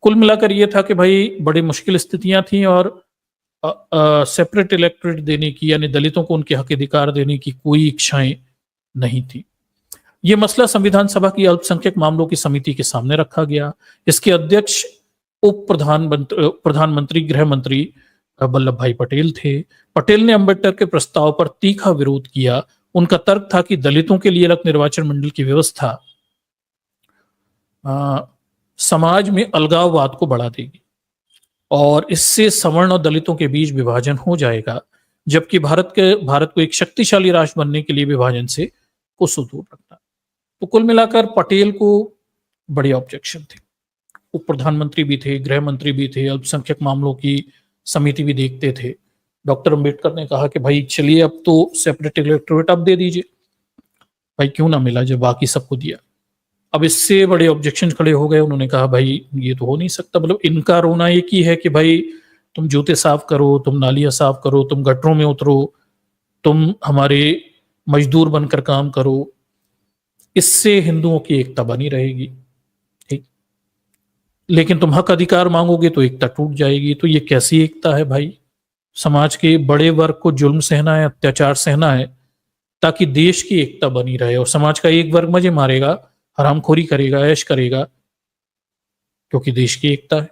कुल मिलाकर यह था कि भाई बड़ी मुश्किल स्थितियां थी और सेपरेट इलेक्टोरेट देने की यानी दलितों को उनके हक अधिकार देने की कोई इच्छाएं नहीं थी। यह मसला संविधान सभा की अल्पसंख्यक मामलों की समिति के सामने रखा गया। इसके अध्यक्ष प्रधानमंत्री गृह मंत्री वल्लभ भाई पटेल थे। पटेल ने अंबेडकर के प्रस्ताव पर तीखा विरोध किया। उनका तर्क था कि दलितों के लिए अलग निर्वाचन मंडल की व्यवस्था समाज में अलगाववाद को बढ़ा देगी और इससे सवर्ण और दलितों के बीच विभाजन हो जाएगा, जबकि भारत को एक शक्तिशाली राष्ट्र बनने के लिए विभाजन से कुछ दूर रखना। तो कुल मिलाकर पटेल को बड़ी ऑब्जेक्शन थी। वो प्रधानमंत्री भी थे, गृह मंत्री भी थे, अल्पसंख्यक मामलों की समिति भी देखते थे। डॉक्टर अंबेडकर ने कहा कि भाई चलिए अब तो सेपरेट इलेक्टोरेट अब दे दीजिए। भाई क्यों ना मिला जब बाकी सबको दिया। अब इससे बड़े ऑब्जेक्शन खड़े हो गए, उन्होंने कहा भाई ये तो हो नहीं सकता, मतलब इनका रोना एक ही है कि भाई तुम जूते साफ करो, तुम नालियां साफ करो, तुम गटरों में उतरो, तुम हमारे मजदूर बनकर काम करो, इससे हिंदुओं की एकता बनी रहेगी। ठीक, लेकिन तुम हक अधिकार मांगोगे तो एकता टूट जाएगी। तो ये कैसी एकता है भाई? समाज के बड़े वर्ग को जुल्म सहना है, अत्याचार सहना है, ताकि देश की एकता बनी रहे, और समाज का एक वर्ग मजे मारेगा, हरामखोरी करेगा, ऐश करेगा, क्योंकि देश की एकता है।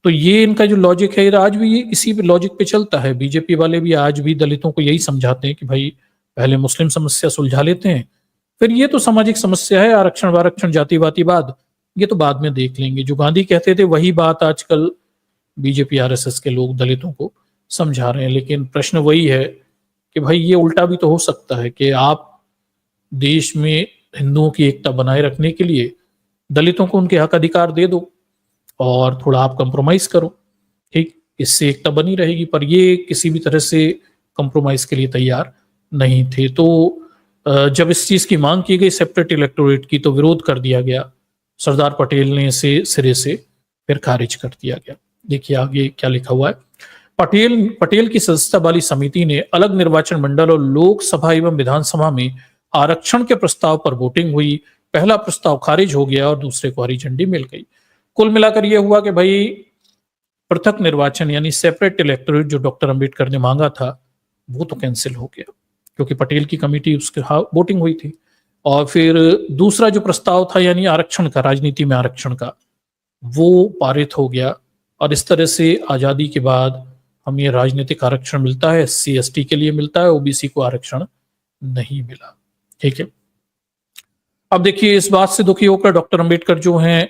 तो ये इनका जो लॉजिक है, आज भी ये इसी लॉजिक पे चलता है। बीजेपी वाले भी आज भी दलितों को यही समझाते हैं कि भाई पहले मुस्लिम समस्या सुलझा लेते हैं, फिर ये तो सामाजिक समस्या है, आरक्षण वारक्षण जातिवादीवाद ये तो बाद में देख लेंगे। जो गांधी कहते थे वही बात आजकल बीजेपी आरएसएस के लोग दलितों को समझा रहे हैं। लेकिन प्रश्न वही है कि भाई ये उल्टा भी तो हो सकता है कि आप देश में हिंदुओं की एकता बनाए रखने के लिए दलितों को उनके हक अधिकार दे दो और थोड़ा आप कंप्रोमाइज करो, ठीक, इससे एकता बनी रहेगी। पर ये किसी भी तरह से कंप्रोमाइज के लिए तैयार नहीं थे। तो जब इस चीज की मांग की गई सेपरेट इलेक्टोरेट की, तो विरोध कर दिया गया। सरदार पटेल ने इसे सिरे से फिर खारिज कर दिया गया। देखिए आगे क्या लिखा हुआ है। पटेल की सदस्यता वाली समिति ने अलग निर्वाचन मंडल और लोकसभा एवं विधानसभा में आरक्षण के प्रस्ताव पर वोटिंग हुई। पहला प्रस्ताव खारिज हो गया और दूसरे को हरी झंडी मिल गई। कुल मिलाकर यह हुआ कि भाई पृथक निर्वाचन यानी सेपरेट इलेक्टोरेट जो डॉक्टर अंबेडकर ने मांगा था वो तो कैंसिल हो गया, क्योंकि पटेल की कमेटी उसके वोटिंग हुई थी। और फिर दूसरा जो प्रस्ताव था यानी आरक्षण का, राजनीति में आरक्षण का, वो पारित हो गया। और इस तरह से आजादी के बाद हमें राजनीतिक आरक्षण मिलता है, एससी एसटी के लिए मिलता है, ओबीसी को आरक्षण नहीं मिला। ठीक है, अब देखिए इस बात से दुखी होकर डॉक्टर अंबेडकर जो हैं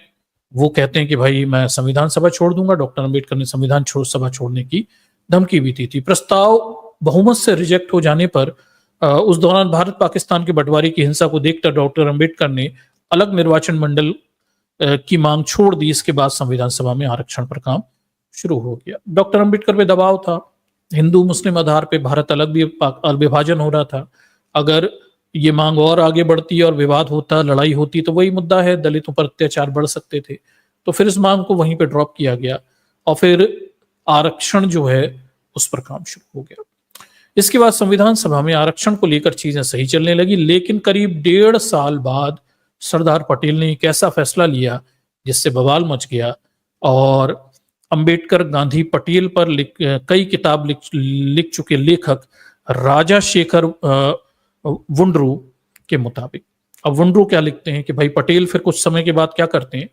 वो कहते हैं कि भाई मैं संविधान सभा छोड़ दूंगा। डॉक्टर अंबेडकर ने संविधान सभा छोड़ने की धमकी भी दी थी। प्रस्ताव बहुमत से रिजेक्ट हो जाने पर उस दौरान भारत पाकिस्तान के बंटवारे की हिंसा को देखकर डॉक्टर अंबेडकर ने अलग निर्वाचन मंडल की मांग छोड़ दी। इसके बाद संविधान सभा में आरक्षण पर काम शुरू हो गया। डॉक्टर अंबेडकर पे दबाव था, हिंदू मुस्लिम आधार पे भारत अलग भी विभाजन हो रहा था। अगर ये मांग और आगे बढ़ती और विवाद होता, लड़ाई होती, तो वही मुद्दा है, दलितों पर अत्याचार बढ़ सकते थे। तो फिर इस मांग को वहीं पे ड्रॉप किया गया और फिर आरक्षण जो है उस पर काम शुरू हो गया। इसके बाद संविधान सभा में आरक्षण को लेकर चीजें सही चलने लगी, लेकिन करीब 1.5 साल बाद सरदार पटेल ने एक ऐसा फैसला लिया जिससे बवाल मच गया। और अंबेडकर, गांधी, पटेल पर कई किताब लिख चुके लेखक राजा शेखर वुंडरू के मुताबिक, अब वुंडरू क्या लिखते हैं कि भाई पटेल फिर कुछ समय के बाद क्या करते हैं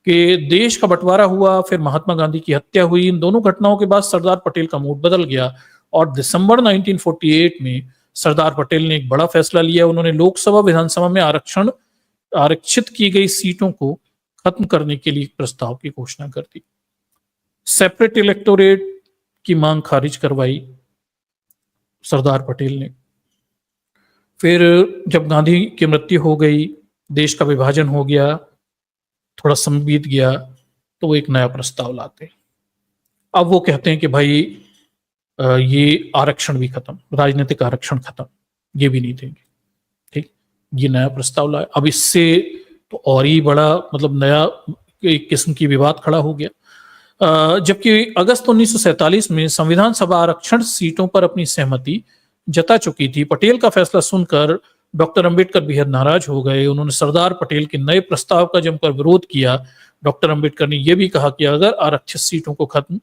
कि देश का बंटवारा हुआ, फिर महात्मा गांधी की हत्या हुई। इन दोनों घटनाओं के बाद सरदार पटेल का मूड बदल गया और दिसंबर 1948 में सरदार पटेल ने एक बड़ा फैसला लिया। उन्होंने लोकसभा विधानसभा में आरक्षित की गई सीटों को खत्म करने के लिए एक प्रस्ताव की घोषणा कर दी। सेपरेट इलेक्टोरेट की मांग खारिज करवाई सरदार पटेल ने। फिर जब गांधी की मृत्यु हो गई, देश का विभाजन हो गया, थोड़ा समय बीत गया, तो वो एक नया प्रस्ताव लाते हैं। अब वो कहते हैं कि भाई ये आरक्षण भी खत्म, राजनीतिक आरक्षण खत्म, ये भी नहीं देंगे। ठीक, ये नया प्रस्ताव लाए। अब इससे तो और ही बड़ा मतलब नया एक किस्म की विवाद खड़ा हो गया। जबकि अगस्त 1947 में संविधान सभा आरक्षण सीटों पर अपनी सहमति जता चुकी थी। पटेल का फैसला सुनकर डॉक्टर अंबेडकर बेहद नाराज हो गए। उन्होंने सरदार पटेल के नए प्रस्ताव का जमकर विरोध किया। डॉक्टर अंबेडकर ने यह भी कहा कि अगर आरक्षित सीटों को खत्म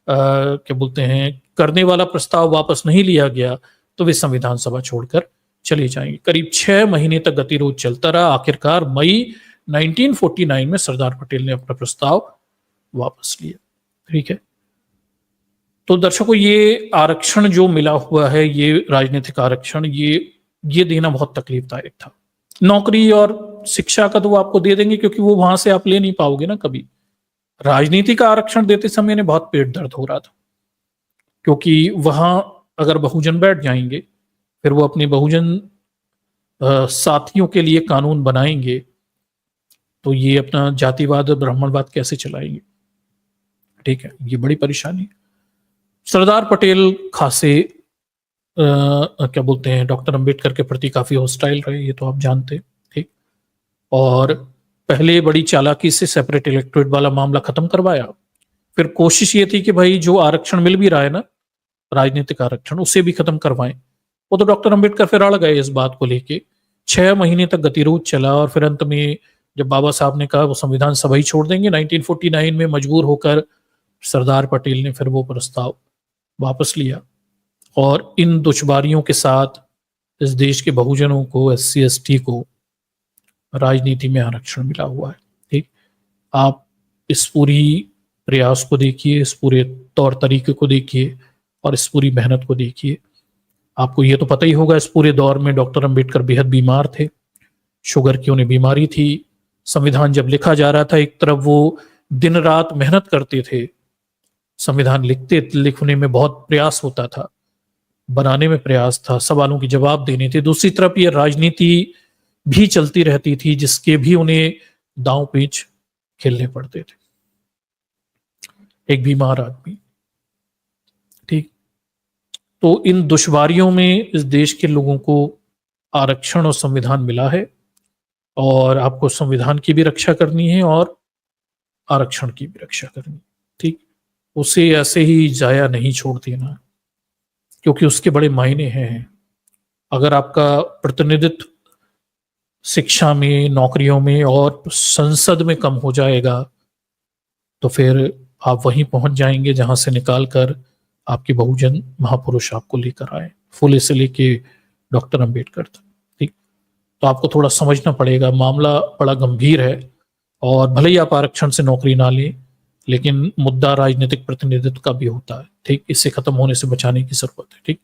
क्या बोलते हैं करने वाला प्रस्ताव वापस नहीं लिया गया तो वे संविधान सभा छोड़कर चले जाएंगे। करीब 6 महीने तक गतिरोध चलता रहा। आखिरकार मई 1949 में सरदार पटेल ने अपना प्रस्ताव वापस लिया। ठीक है, तो दर्शकों ये आरक्षण जो मिला हुआ है, ये राजनीतिक आरक्षण, ये देना बहुत तकलीफदायक था। नौकरी और शिक्षा का तो वो आपको दे देंगे क्योंकि वो वहां से आप ले नहीं पाओगे ना कभी। राजनीति का आरक्षण देते समय ने बहुत पेट दर्द हो रहा था, क्योंकि वहां अगर बहुजन बैठ जाएंगे फिर वो अपने बहुजन साथियों के लिए कानून बनाएंगे, तो ये अपना जातिवाद ब्राह्मणवाद कैसे चलाएंगे। ठीक है, ये बड़ी परेशानी। सरदार पटेल खासे क्या बोलते हैं, डॉक्टर अंबेडकर के प्रति काफी हॉस्टाइल रहे, ये तो आप जानते हैं। ठीक। और पहले बड़ी चालाकी से सेपरेट इलेक्टोरेट वाला मामला खत्म करवाया, फिर कोशिश ये थी कि भाई जो आरक्षण मिल भी रहा है ना, राजनीतिक आरक्षण, उसे भी खत्म करवाएं। वो तो डॉक्टर अंबेडकर फिर अड़ गए इस बात को लेके, 6 महीने तक गतिरोध चला और फिर अंत में जब बाबा साहब ने कहा वो संविधान सभा ही छोड़ देंगे 1949 में, मजबूर होकर सरदार पटेल ने फिर वो प्रस्ताव वापस लिया। और इन दुश्वारियों के साथ इस देश के बहुजनों को, SC ST को राजनीति में आरक्षण मिला हुआ है। ठीक। आप इस पूरी प्रयास को देखिए, इस पूरे तौर तरीके को देखिए और इस पूरी मेहनत को देखिए। आपको ये तो पता ही होगा, इस पूरे दौर में डॉक्टर अंबेडकर बेहद बीमार थे, शुगर की उन्हें बीमारी थी। संविधान जब लिखा जा रहा था, एक तरफ वो दिन रात मेहनत करते थे, संविधान लिखने में बहुत प्रयास होता था, बनाने में प्रयास था, सवालों के जवाब देने थे। दूसरी तरफ ये राजनीति भी चलती रहती थी, जिसके भी उन्हें दांव पेच खेलने पड़ते थे। एक बीमार आदमी। ठीक। तो इन दुश्वारियों में इस देश के लोगों को आरक्षण और संविधान मिला है, और आपको संविधान की भी रक्षा करनी है और आरक्षण की भी रक्षा करनी है। ठीक। उसे ऐसे ही जाया नहीं छोड़ देना, क्योंकि उसके बड़े मायने हैं। अगर आपका प्रतिनिधित्व शिक्षा में, नौकरियों में और संसद में कम हो जाएगा, तो फिर आप वहीं पहुंच जाएंगे जहां से निकाल कर आपके बहुजन महापुरुष आपको लेकर आए, फुले से लेके डॉक्टर अंबेडकर तक। ठीक। तो आपको थोड़ा समझना पड़ेगा, मामला बड़ा गंभीर है, और भले ही आप आरक्षण से नौकरी ना लें, लेकिन मुद्दा राजनीतिक प्रतिनिधित्व का भी होता है। ठीक। इससे खत्म होने से बचाने की जरूरत है। ठीक।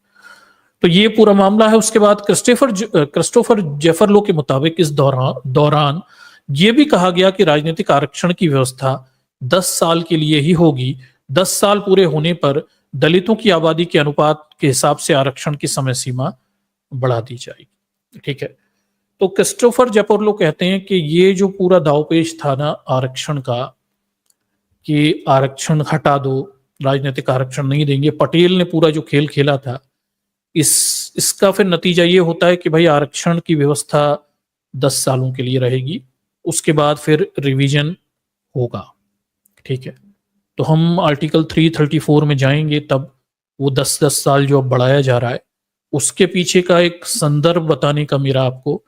तो ये पूरा मामला है। उसके बाद क्रिस्टोफर जेफरलो के मुताबिक इस दौरान ये भी कहा गया कि राजनीतिक आरक्षण की व्यवस्था 10 साल के लिए ही होगी। 10 साल पूरे होने पर दलितों की आबादी के अनुपात के हिसाब से आरक्षण की समय सीमा बढ़ा दी जाएगी। ठीक है। तो क्रिस्टोफर जेफरलो कहते हैं कि ये जो पूरा दावपेच था ना आरक्षण का, कि आरक्षण हटा दो, राजनीतिक आरक्षण नहीं देंगे, पटेल ने पूरा जो खेल खेला था, इसका फिर नतीजा ये होता है कि भाई आरक्षण की व्यवस्था 10 सालों के लिए रहेगी, उसके बाद फिर रिवीजन होगा। ठीक है। तो हम आर्टिकल 334 में जाएंगे, तब वो 10-10 साल जो अब बढ़ाया जा रहा है, उसके पीछे का एक संदर्भ बताने का मेरा आपको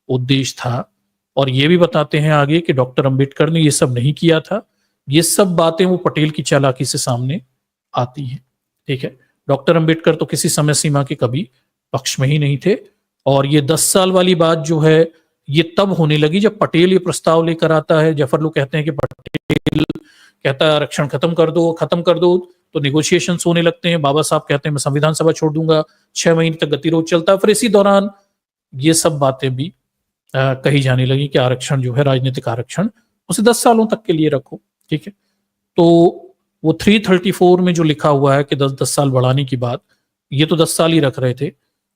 उद्देश्य था। और ये भी बताते हैं आगे कि डॉक्टर अंबेडकर ने ये सब नहीं किया था, ये सब बातें वो पटेल की चालाकी से सामने आती हैं। ठीक है। डॉक्टर अंबेडकर तो किसी समय सीमा के कभी पक्ष में ही नहीं थे, और ये 10 साल वाली बात जो है ये तब होने लगी जब पटेल ये प्रस्ताव लेकर आता है। जफर लोग कहते हैं कि पटेल कहता है आरक्षण खत्म कर दो, तो नेगोशिएशन होने लगते हैं। बाबा साहब कहते हैं मैं संविधान सभा छोड़ दूंगा, 6 महीने तक गतिरोध चलता है। फिर इसी दौरान ये सब बातें भी कही जाने लगी कि आरक्षण जो है, राजनीतिक आरक्षण, उसे 10 सालों तक के लिए रखो। ठीक है। तो वो 334 में जो लिखा हुआ है कि 10-10 साल बढ़ाने की बात, ये तो 10 साल ही रख रहे थे,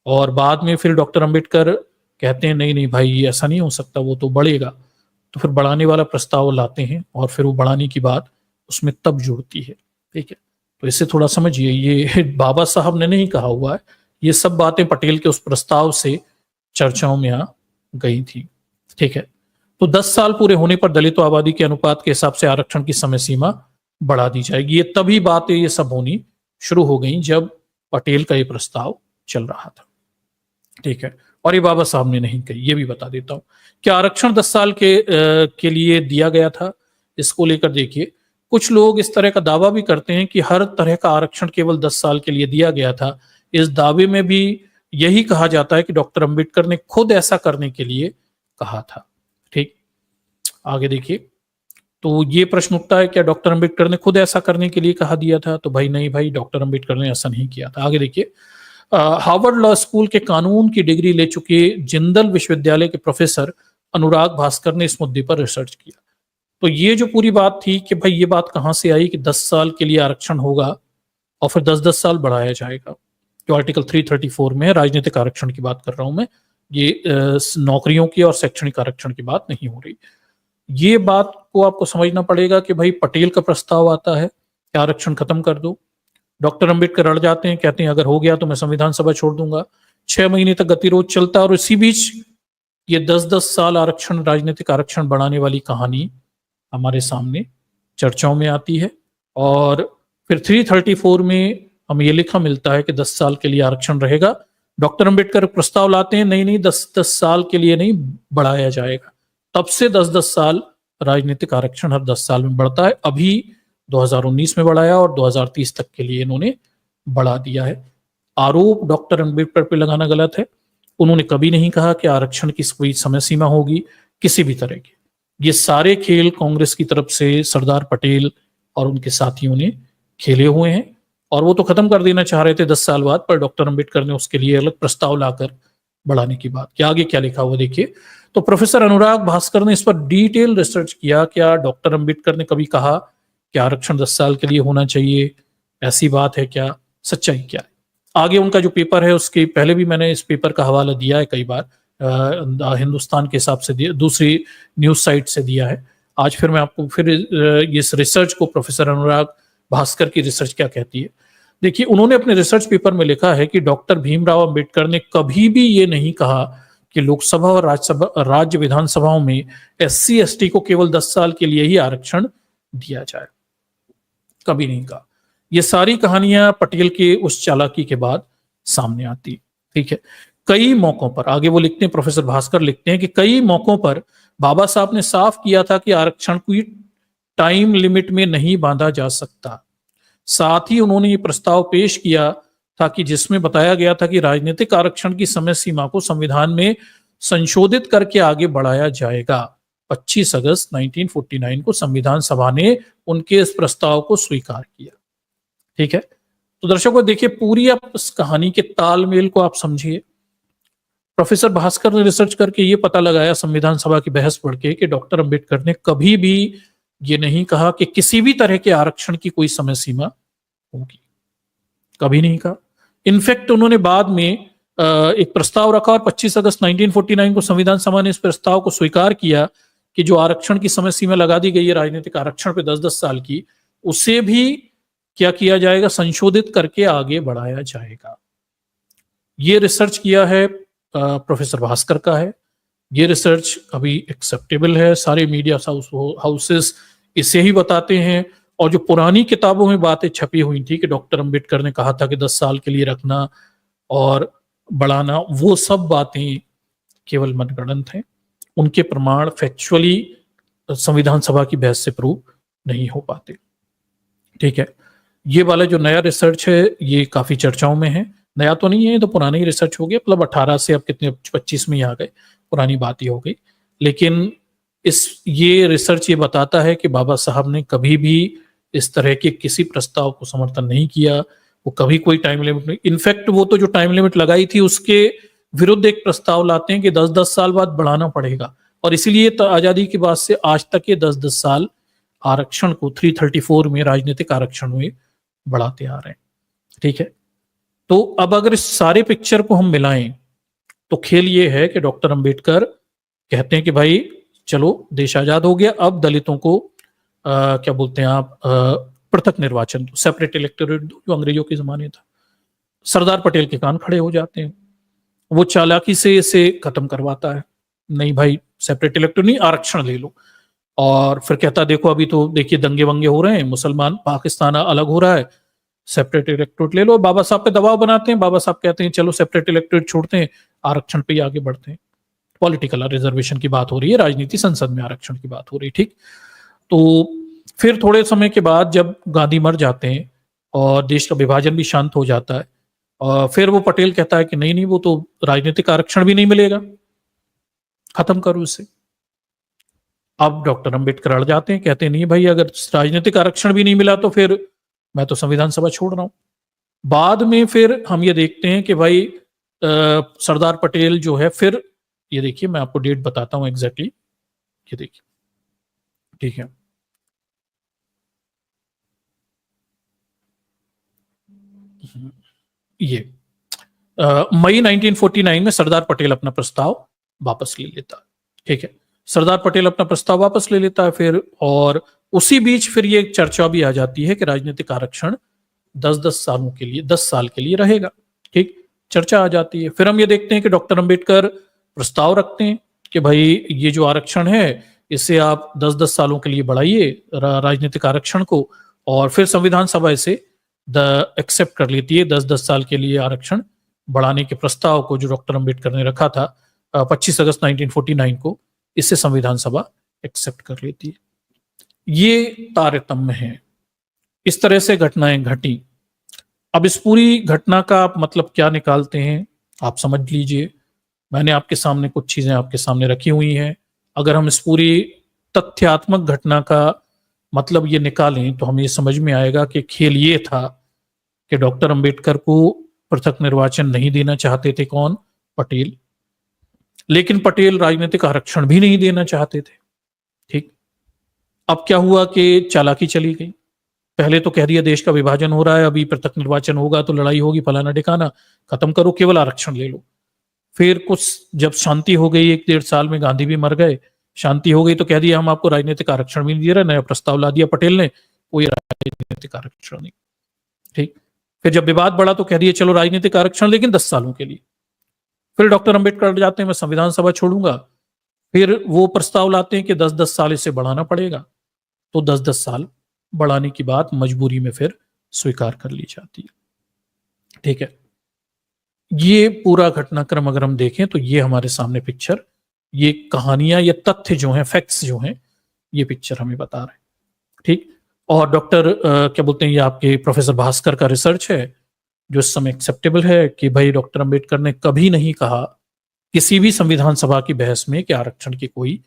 और बाद में फिर डॉक्टर अंबेडकर कहते हैं नहीं नहीं भाई ऐसा नहीं हो सकता, वो तो बढ़ेगा। तो फिर बढ़ाने वाला प्रस्ताव लाते हैं, और फिर वो बढ़ाने की बात उसमें तब जुड़ती है। ठीक है। तो इसे थोड़ा समझिए, ये बाबा साहब ने नहीं कहा हुआ है, ये सब बातें पटेल के उस प्रस्ताव से चर्चाओं में आ गई थी। ठीक है। तो 10 साल पूरे होने पर दलितों आबादी के अनुपात के हिसाब से आरक्षण की समय सीमा बढ़ा दी जाएगी। ये तभी बातें ये सब होनी शुरू हो गई जब पटेल का ये प्रस्ताव चल रहा था। ठीक है। और ये बाबा साहब ने नहीं कही, ये भी बता देता हूं कि आरक्षण 10 साल के लिए दिया गया था। इसको लेकर देखिए, कुछ लोग इस तरह का दावा भी करते हैं कि हर तरह का आरक्षण केवल 10 साल के लिए दिया गया था। इस दावे में भी यही कहा जाता है कि डॉक्टर अंबेडकर ने खुद ऐसा करने के लिए कहा था। ठीक। आगे देखिए, तो ये प्रश्न उठता है क्या डॉक्टर अंबेडकर ने खुद ऐसा करने के लिए कहा दिया था? तो भाई नहीं भाई, डॉक्टर अंबेडकर ने ऐसा नहीं किया था। आगे देखिए, हार्वर्ड लॉ स्कूल के कानून की डिग्री ले चुके जिंदल विश्वविद्यालय के प्रोफेसर अनुराग भास्कर ने इस मुद्दे पर रिसर्च किया। तो ये जो पूरी बात थी कि भाई ये बात कहां से आई कि 10 साल के लिए आरक्षण होगा और फिर 10-10 साल बढ़ाया जाएगा, जो आर्टिकल 334 में है। राजनीतिक आरक्षण की बात कर रहा हूं मैं, ये नौकरियों की और शैक्षणिक आरक्षण की बात नहीं हो रही। ये बात को आपको समझना पड़ेगा कि भाई पटेल का प्रस्ताव आता है कि आरक्षण खत्म कर दो, डॉक्टर अंबेडकर अड़ जाते हैं, कहते हैं अगर हो गया तो मैं संविधान सभा छोड़ दूंगा। 6 महीने तक गतिरोध चलता है और इसी बीच ये 10-10 साल आरक्षण, राजनीतिक आरक्षण बढ़ाने वाली कहानी हमारे सामने चर्चाओं में आती है। और फिर 334 में हमें ये लिखा मिलता है कि 10 साल के लिए आरक्षण रहेगा। डॉक्टर अंबेडकर प्रस्ताव लाते हैं, नहीं नहीं 10-10 साल के लिए नहीं, बढ़ाया जाएगा। तब से 10-10 साल राजनीतिक आरक्षण हर 10 साल में बढ़ता है। अभी 2019 में बढ़ाया और 2030 तक के लिए इन्होंने बढ़ा दिया है। आरोप डॉक्टर अंबेडकर पे लगाना गलत है। उन्होंने कभी नहीं कहा कि आरक्षण की कोई समय सीमा होगी किसी भी तरह की। ये सारे खेल कांग्रेस की तरफ से सरदार पटेल और उनके साथियों ने खेले हुए हैं और वो तो खत्म कर देना चाह रहे थे 10 साल बाद, पर डॉक्टर अंबेडकर ने उसके लिए अलग प्रस्ताव लाकर बढ़ाने की बात की। आगे क्या लिखा हुआ देखिए। तो प्रोफेसर अनुराग भास्कर ने इस पर डिटेल रिसर्च किया। क्या डॉक्टर अंबेडकर ने कभी कहा कि आरक्षण 10 साल के लिए होना चाहिए? ऐसी बात है क्या? सच्चाई क्या है? आगे उनका जो पेपर है, उसके पहले भी मैंने इस पेपर का हवाला दिया है कई बार, हिंदुस्तान के हिसाब से दिया, दूसरी न्यूज साइट से दिया है। आज फिर मैं आपको फिर इस रिसर्च को, प्रोफेसर अनुराग भास्कर की रिसर्च क्या कहती है। देखिए, उन्होंने अपने रिसर्च पेपर में लिखा है कि डॉक्टर भीमराव अंबेडकर ने कभी भी ये नहीं कहा कि लोकसभा और राज्य विधानसभाओं में SC ST को केवल 10 साल के लिए ही आरक्षण दिया जाए। कभी नहीं कहा। ये सारी कहानियां पटेल के उस चालाकी के बाद सामने आती। ठीक है। कई मौकों पर, आगे वो लिखते हैं, प्रोफेसर भास्कर लिखते हैं कि कई मौकों पर बाबा साहब ने साफ किया था कि आरक्षण कोई टाइम लिमिट में नहीं बांधा जा सकता। साथ ही उन्होंने ये प्रस्ताव पेश किया था कि जिसमें बताया गया था कि राजनीतिक आरक्षण की समय सीमा को संविधान में संशोधित करके आगे बढ़ाया जाएगा। 25 अगस्त 1949 को संविधान सभा ने उनके इस प्रस्ताव को स्वीकार किया। ठीक है। तो दर्शकों देखिए, पूरी आप इस कहानी के तालमेल को आप समझिए। प्रोफेसर भास्कर ने रिसर्च करके ये पता लगाया, संविधान सभा की बहस पढ़ के, कि डॉक्टर अंबेडकर ने कभी भी ये नहीं कहा कि किसी भी तरह के आरक्षण की कोई समय सीमा होगी। कभी नहीं कहा। इनफैक्ट उन्होंने बाद में एक प्रस्ताव रखा और 25 अगस्त 1949 को संविधान सभा ने इस प्रस्ताव को स्वीकार किया कि जो आरक्षण की समय सीमा लगा दी गई है राजनीतिक आरक्षण पे 10-10 साल की, उसे भी क्या किया जाएगा, संशोधित करके आगे बढ़ाया जाएगा। ये रिसर्च किया है प्रोफेसर भास्कर का है। ये रिसर्च अभी एक्सेप्टेबल है, सारे मीडिया हाउसेस इसे ही बताते हैं। और जो पुरानी किताबों में बातें छपी हुई थी कि डॉक्टर अंबेडकर ने कहा था कि 10 साल के लिए रखना और बढ़ाना, वो सब बातें केवल मनगढ़ंत हैं। उनके प्रमाण फैक्चुअली संविधान सभा की बहस से प्रूव नहीं हो पाते। ठीक है। ये वाला जो नया रिसर्च है ये काफी चर्चाओं में है। नया तो नहीं है, तो पुराना ही रिसर्च हो गया, मतलब 18 से अब कितने 25 में ही आ गए, पुरानी बात ही हो गई। लेकिन ये रिसर्च ये बताता है कि बाबा साहब ने कभी भी इस तरह के किसी प्रस्ताव को समर्थन नहीं किया। वो कभी कोई टाइम लिमिट नहीं, इनफैक्ट वो तो जो टाइम लिमिट लगाई थी उसके विरुद्ध एक प्रस्ताव लाते हैं कि 10-10 साल बाद बढ़ाना पड़ेगा। और इसीलिए तो आजादी के बाद से आज तक ये 10-10 साल आरक्षण को 334 में, राजनीतिक आरक्षण में बढ़ाते आ रहे हैं। ठीक है। तो अब अगर इस सारे पिक्चर को हम मिलाएं तो खेल ये है कि डॉक्टर अंबेडकर कहते हैं कि भाई चलो देश आजाद हो गया, अब दलितों को क्या बोलते हैं आप, पृथक निर्वाचन, सेपरेट इलेक्टोरेट जो अंग्रेजों के जमाने था। सरदार पटेल के कान खड़े हो जाते हैं। वो चालाकी से इसे खत्म करवाता है, नहीं भाई सेपरेट इलेक्टोरेट नहीं, आरक्षण ले लो। और फिर कहता देखो अभी तो देखिए दंगे वंगे हो रहे हैं, मुसलमान पाकिस्तान अलग हो रहा है, सेपरेट इलेक्टोरेट ले लो। बाबा साहब पे दबाव बनाते हैं, बाबा साहब कहते हैं चलो सेपरेट इलेक्टोरेट छोड़ते हैं, आरक्षण पे ही आगे बढ़ते हैं। पॉलिटिकल रिजर्वेशन की बात हो रही है, राजनीति संसद में आरक्षण की बात हो रही है। ठीक। तो फिर थोड़े समय के बाद जब गांधी मर जाते हैं और देश का विभाजन भी शांत हो जाता है, और फिर वो पटेल कहता है कि नहीं नहीं, वो तो राजनीतिक आरक्षण भी नहीं मिलेगा, खत्म करो इसे। अब डॉक्टर अंबेडकर अड़ जाते हैं, कहते हैं नहीं भाई, अगर राजनीतिक आरक्षण भी नहीं मिला तो फिर मैं तो संविधान सभा छोड़ रहा हूं। बाद में फिर हम ये देखते हैं कि भाई सरदार पटेल जो है, फिर ये देखिए मैं आपको डेट बताता हूं एग्जैक्टली, ये देखिए। ठीक है। ये मई 1949 में सरदार पटेल अपना प्रस्ताव वापस ले लेता है। ठीक है। सरदार पटेल अपना प्रस्ताव वापस ले लेता है फिर, और उसी बीच फिर ये चर्चा भी आ जाती है कि राजनीतिक आरक्षण 10-10 सालों के लिए, 10 साल के लिए रहेगा। ठीक, चर्चा आ जाती है। फिर हम ये देखते हैं कि डॉक्टर अंबेडकर प्रस्ताव रखते हैं कि भाई ये जो आरक्षण है इसे आप 10-10 सालों के लिए बढ़ाइए, राजनीतिक आरक्षण को, और फिर संविधान सभा इसे एक्सेप्ट कर लेती है 10-10 साल के लिए आरक्षण बढ़ाने के प्रस्ताव को जो डॉक्टर अंबेडकर ने रखा था 25 अगस्त 1949 को, इससे संविधान सभा एक्सेप्ट कर लेती है। ये तारतम्य है, इस तरह से घटनाएं घटी। अब इस पूरी घटना का आप मतलब क्या निकालते हैं आप समझ लीजिए। मैंने आपके सामने कुछ चीजें आपके सामने रखी हुई हैं। अगर हम इस पूरी तथ्यात्मक घटना का मतलब ये निकालें तो हमें ये समझ में आएगा कि खेल ये था कि डॉक्टर अंबेडकर को पृथक निर्वाचन नहीं देना चाहते थे कौन? पटेल। लेकिन पटेल राजनीतिक आरक्षण भी नहीं देना चाहते थे। ठीक, अब क्या हुआ कि चालाकी चली गई। पहले तो कह दिया देश का विभाजन हो रहा है, अभी पृथक निर्वाचन होगा तो लड़ाई होगी, फलाना ठिकाना, खत्म करो, केवल आरक्षण ले लो। फिर कुछ जब शांति हो गई, 1-1.5 साल में गांधी भी मर गए, शांति हो गई तो कह दिया हम आपको राजनीतिक आरक्षण भी नहीं दे रहे, नया प्रस्ताव ला दिया पटेल ने, कोई राजनीतिक आरक्षण नहीं। ठीक, फिर जब विवाद बढ़ा तो कह दिया चलो राजनीतिक आरक्षण लेकिन 10 सालों के लिए। फिर डॉक्टर अंबेडकर जाते हैं मैं संविधान सभा छोड़ूंगा, फिर वो प्रस्ताव लाते हैं कि 10-10 साल इसे बढ़ाना पड़ेगा, तो 10-10 साल बढ़ाने की बात मजबूरी में फिर स्वीकार कर ली जाती है। ठीक है, ये पूरा घटनाक्रम अगर हम देखें तो ये हमारे सामने पिक्चर, ये कहानियां, ये तथ्य जो हैं, फैक्ट्स जो हैं, ये पिक्चर हमें बता रहे हैं। ठीक, और डॉक्टर क्या बोलते हैं, ये आपके प्रोफेसर भास्कर का रिसर्च है जो इस समय एक्सेप्टेबल है कि भाई डॉक्टर अंबेडकर ने कभी नहीं कहा किसी भी संविधान सभा की बहस में कि आरक्षण की कोई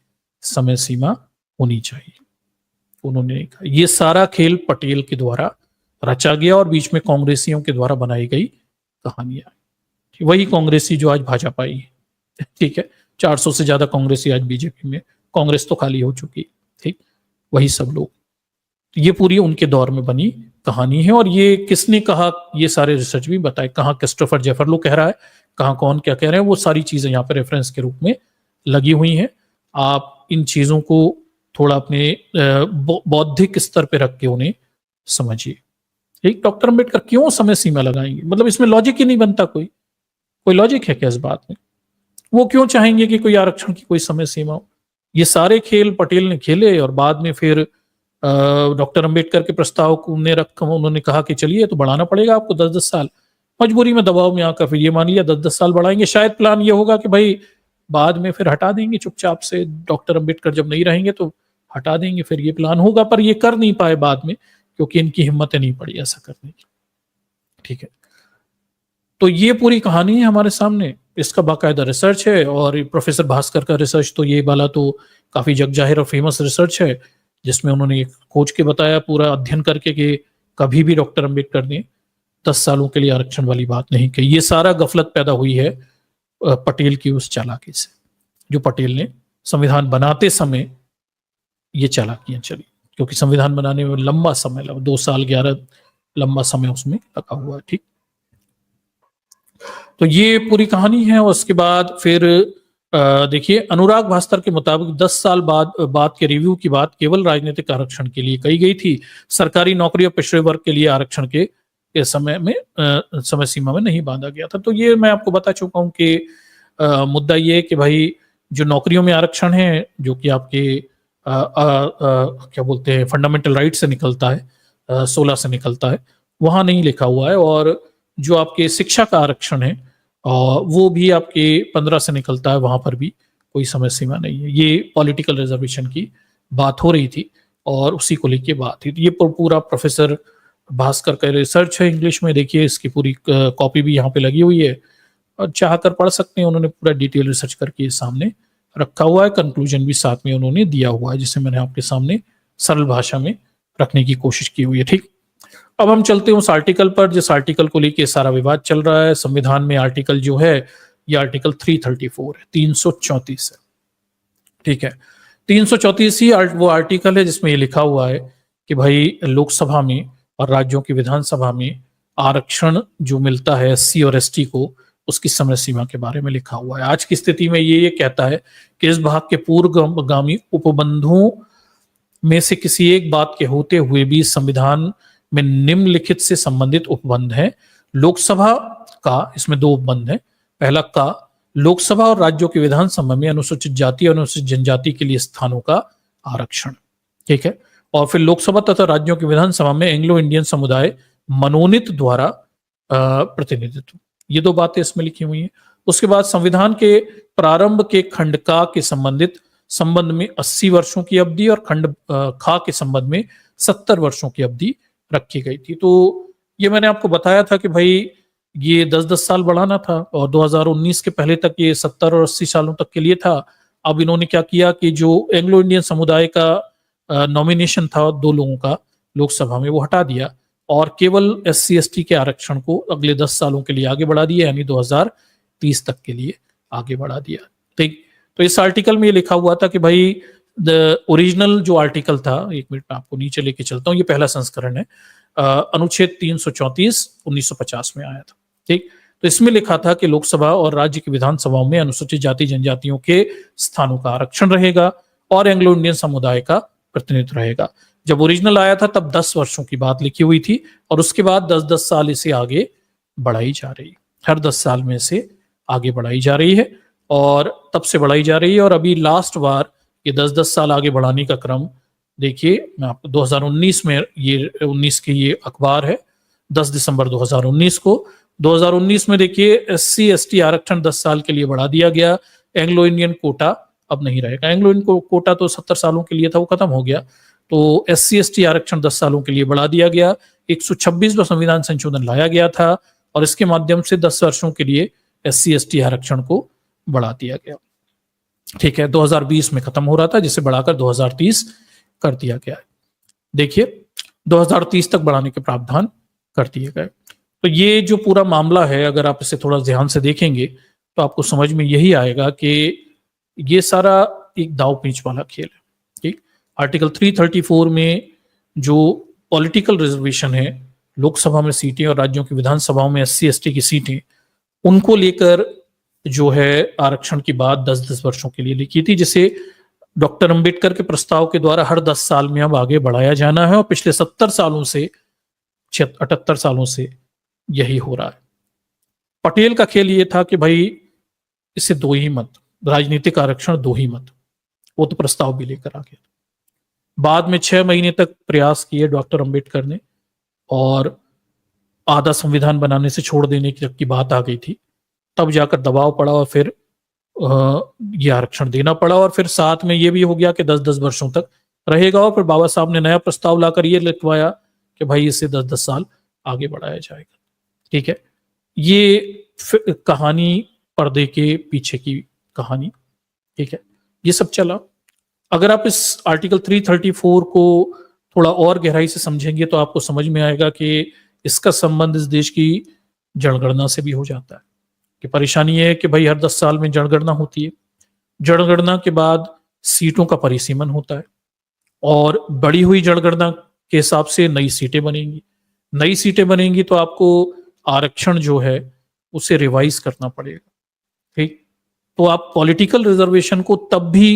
समय सीमा होनी चाहिए। उन्होंने नहीं कहा। ये सारा खेल पटेल के द्वारा रचा गया और बीच में कांग्रेसियों के द्वारा बनाई गई कहानियां, वही कांग्रेसी जो आज भाजपा है। ठीक है, 400 से ज्यादा कांग्रेसी आज बीजेपी में, कांग्रेस तो खाली हो चुकी। ठीक, वही सब लोग, ये पूरी उनके दौर में बनी कहानी है। और ये किसने कहा, ये सारे रिसर्च भी बताए, कहाँ क्रिस्टोफर जेफरलो कह रहा है, कहाँ कौन क्या कह रहे हैं, वो सारी चीजें यहाँ पे रेफरेंस के रूप में लगी हुई हैं। आप इन चीजों को थोड़ा अपने बौद्धिक स्तर पे रख के उन्हें समझिए। ठीक, डॉक्टर अंबेडकर क्यों समय सीमा लगाएंगे, मतलब इसमें लॉजिक ही नहीं बनता, कोई लॉजिक है क्या इस बात में? वो क्यों चाहेंगे कि कोई आरक्षण की कोई समय सीमा हो? ये सारे खेल पटेल ने खेले और बाद में फिर डॉक्टर अंबेडकर के प्रस्ताव को उन्होंने कहा कि चलिए तो बढ़ाना पड़ेगा आपको 10-10 साल। मजबूरी में दबाव में आकर फिर ये मान लिया 10-10 साल बढ़ाएंगे। शायद प्लान ये होगा कि भाई बाद में फिर हटा देंगे चुपचाप से, डॉक्टर अंबेडकर जब नहीं रहेंगे तो हटा देंगे, फिर ये प्लान होगा। पर ये कर नहीं पाए बाद में क्योंकि इनकी हिम्मतें नहीं पड़ी ऐसा करने की। ठीक है, तो ये पूरी कहानी है हमारे सामने, इसका बाकायदा रिसर्च है। और प्रोफेसर भास्कर का रिसर्च तो ये वाला तो काफी जग जाहिर और फेमस रिसर्च है, जिसमें उन्होंने खोज के बताया, पूरा अध्ययन करके, कि कभी भी डॉक्टर अंबेडकर ने 10 सालों के लिए आरक्षण वाली बात नहीं कही। ये सारा गफलत पैदा हुई है पटेल की उस चालाकी से, जो पटेल ने संविधान बनाते समय ये चालाकियां चली, क्योंकि संविधान बनाने में लंबा समय लगा, 2 साल 11 लंबा समय उसमें लगा हुआ है। ठीक, तो ये पूरी कहानी है। और उसके बाद फिर देखिए, अनुराग भास्कर के मुताबिक 10 साल बाद के रिव्यू की बात केवल राजनीतिक आरक्षण के लिए कही गई थी, सरकारी नौकरी और पिछड़े वर्ग के लिए आरक्षण के समय सीमा में नहीं बांधा गया था। तो ये मैं आपको बता चुका हूं कि मुद्दा ये है कि भाई जो नौकरियों में आरक्षण है, जो कि आपके क्या बोलते हैं फंडामेंटल राइट से निकलता है, 16 से निकलता है, वहां नहीं लिखा हुआ है। और जो आपके शिक्षा का आरक्षण है वो भी आपके 15 से निकलता है, वहां पर भी कोई समय सीमा नहीं है। ये पॉलिटिकल रिजर्वेशन की बात हो रही थी और उसी को लेके बात थी। ये पूरा प्रोफेसर भास्कर का रिसर्च है इंग्लिश में, देखिए इसकी पूरी कॉपी भी यहाँ पे लगी हुई है और चाह कर पढ़ सकते हैं। उन्होंने पूरा डिटेल रिसर्च करके सामने रखा हुआ है, कंक्लूजन भी साथ में उन्होंने दिया हुआ है, जिसे मैंने आपके सामने सरल भाषा में रखने की कोशिश की हुई है। ठीक, अब हम चलते हैं उस आर्टिकल पर जिस आर्टिकल को लेके सारा विवाद चल रहा है। संविधान में आर्टिकल जो है ये आर्टिकल 334 है, 334 है। ठीक है, 334 ही वो आर्टिकल है जिसमें ये लिखा हुआ है कि भाई लोकसभा में और राज्यों की विधानसभा में आरक्षण जो मिलता है SC और ST को, उसकी समय सीमा के बारे में लिखा हुआ है। आज की स्थिति में ये कहता है कि इस भाग के पूर्वगामी उपबंधों में से किसी एक बात के होते हुए भी संविधान में निम्नलिखित से संबंधित उपबंध है। लोकसभा का, इसमें दो उपबंध है। पहला का, लोकसभा और राज्यों के विधानसभा में अनुसूचित जाति और अनुसूचित जनजाति के लिए स्थानों का आरक्षण, ठीक है। और फिर लोकसभा तथा राज्यों की विधानसभा में एंग्लो इंडियन समुदाय मनोनीत द्वारा प्रतिनिधित्व। ये दो बातें इसमें लिखी हुई हैं। उसके बाद संविधान के प्रारंभ के खंड का के संबंध में 80 वर्षों की अवधि और खंड खा के संबंध में 70 वर्षों की अवधि रखी गई थी। तो ये मैंने आपको बताया था कि भाई ये 10-10 साल बढ़ाना था और 2019 के पहले तक ये 70 और 80 सालों तक के लिए था। अब इन्होंने क्या किया कि जो एंग्लो इंडियन समुदाय का नॉमिनेशन था 2 लोगों का लोकसभा में, वो हटा दिया और केवल SC ST के आरक्षण को अगले 10 सालों के लिए आगे बढ़ा दिया, यानी 2030 तक के लिए आगे बढ़ा दिया। ठीक, तो इस आर्टिकल में ये लिखा हुआ था कि भाई द ओरिजिनल जो आर्टिकल था, एक मिनट में आपको नीचे लेके चलता हूँ, ये पहला संस्करण है, अनुच्छेद 334 1950 में आया था। ठीक, तो इसमें लिखा था कि लोकसभा और राज्य की विधानसभाओं में अनुसूचित जाति जनजातियों के स्थानों का आरक्षण रहेगा और एंग्लो इंडियन समुदाय का प्रतिनिधित्व रहेगा। जब ओरिजिनल आया था तब 10 वर्षों की बात लिखी हुई थी और उसके बाद 10-10 साल इसे आगे बढ़ाई जा रही है। हर 10 साल में से आगे बढ़ाई जा रही है और तब से बढ़ाई जा रही है। और अभी लास्ट बार ये 10-10 साल आगे बढ़ाने का क्रम देखिए, मैं आपको 2019 में, ये 19 की ये अखबार है, 10 दिसंबर 2019 को, 2019 में देखिए SC ST आरक्षण 10 साल के लिए बढ़ा दिया गया। एंग्लो इंडियन कोटा अब नहीं रहेगा। एंग्लो इंडियन कोटा तो 70 सालों के लिए था, वो खत्म हो गया। तो SC ST आरक्षण 10 सालों के लिए बढ़ा दिया गया। 126वां संविधान संशोधन लाया गया था और इसके माध्यम से 10 वर्षों के लिए SC ST आरक्षण को बढ़ा दिया गया। ठीक है, 2020 में खत्म हो रहा था, जिसे बढ़ाकर 2030 कर दिया गया है। देखिए 2030 तक बढ़ाने के प्रावधान कर दिए गए। तो ये जो पूरा मामला है, अगर आप इसे थोड़ा ध्यान से देखेंगे तो आपको समझ में यही आएगा कि ये सारा एक दाव पेंच वाला खेल है। ठीक, आर्टिकल 334 में जो पॉलिटिकल रिजर्वेशन है, लोकसभा में सीटें और राज्यों की विधानसभाओं में SC ST की सीटें, उनको लेकर जो है आरक्षण की बात 10-10 वर्षों के लिए लिखी थी, जिसे डॉक्टर अंबेडकर के प्रस्ताव के द्वारा हर 10 साल में अब आगे बढ़ाया जाना है और पिछले 70 सालों से 78 सालों से यही हो रहा है। पटेल का खेल ये था कि भाई इसे 2 ही मत, राजनीतिक आरक्षण 2 ही मत, वो तो प्रस्ताव भी लेकर आ गया। बाद में 6 महीने तक प्रयास किए डॉक्टर अंबेडकर ने और आधा संविधान बनाने से छोड़ देने की बात आ गई थी, तब जाकर दबाव पड़ा और फिर ये आरक्षण देना पड़ा। और फिर साथ में ये भी हो गया कि 10-10 वर्षों तक रहेगा और फिर बाबा साहब ने नया प्रस्ताव लाकर ये लिखवाया कि भाई इसे 10-10 साल आगे बढ़ाया जाएगा। ठीक है, ये कहानी पर्दे के पीछे की कहानी। ठीक है, ये सब चला। अगर आप इस आर्टिकल 334 को थोड़ा और गहराई से समझेंगे तो आपको समझ में आएगा कि इसका संबंध इस देश की जनगणना से भी हो जाता है। कि परेशानी है कि भाई हर 10 साल में जनगणना होती है, जनगणना के बाद सीटों का परिसीमन होता है और बढ़ी हुई जनगणना के हिसाब से नई सीटें बनेंगी। नई सीटें बनेंगी तो आपको आरक्षण जो है उसे रिवाइज करना पड़ेगा। ठीक, तो आप पॉलिटिकल रिजर्वेशन को तब भी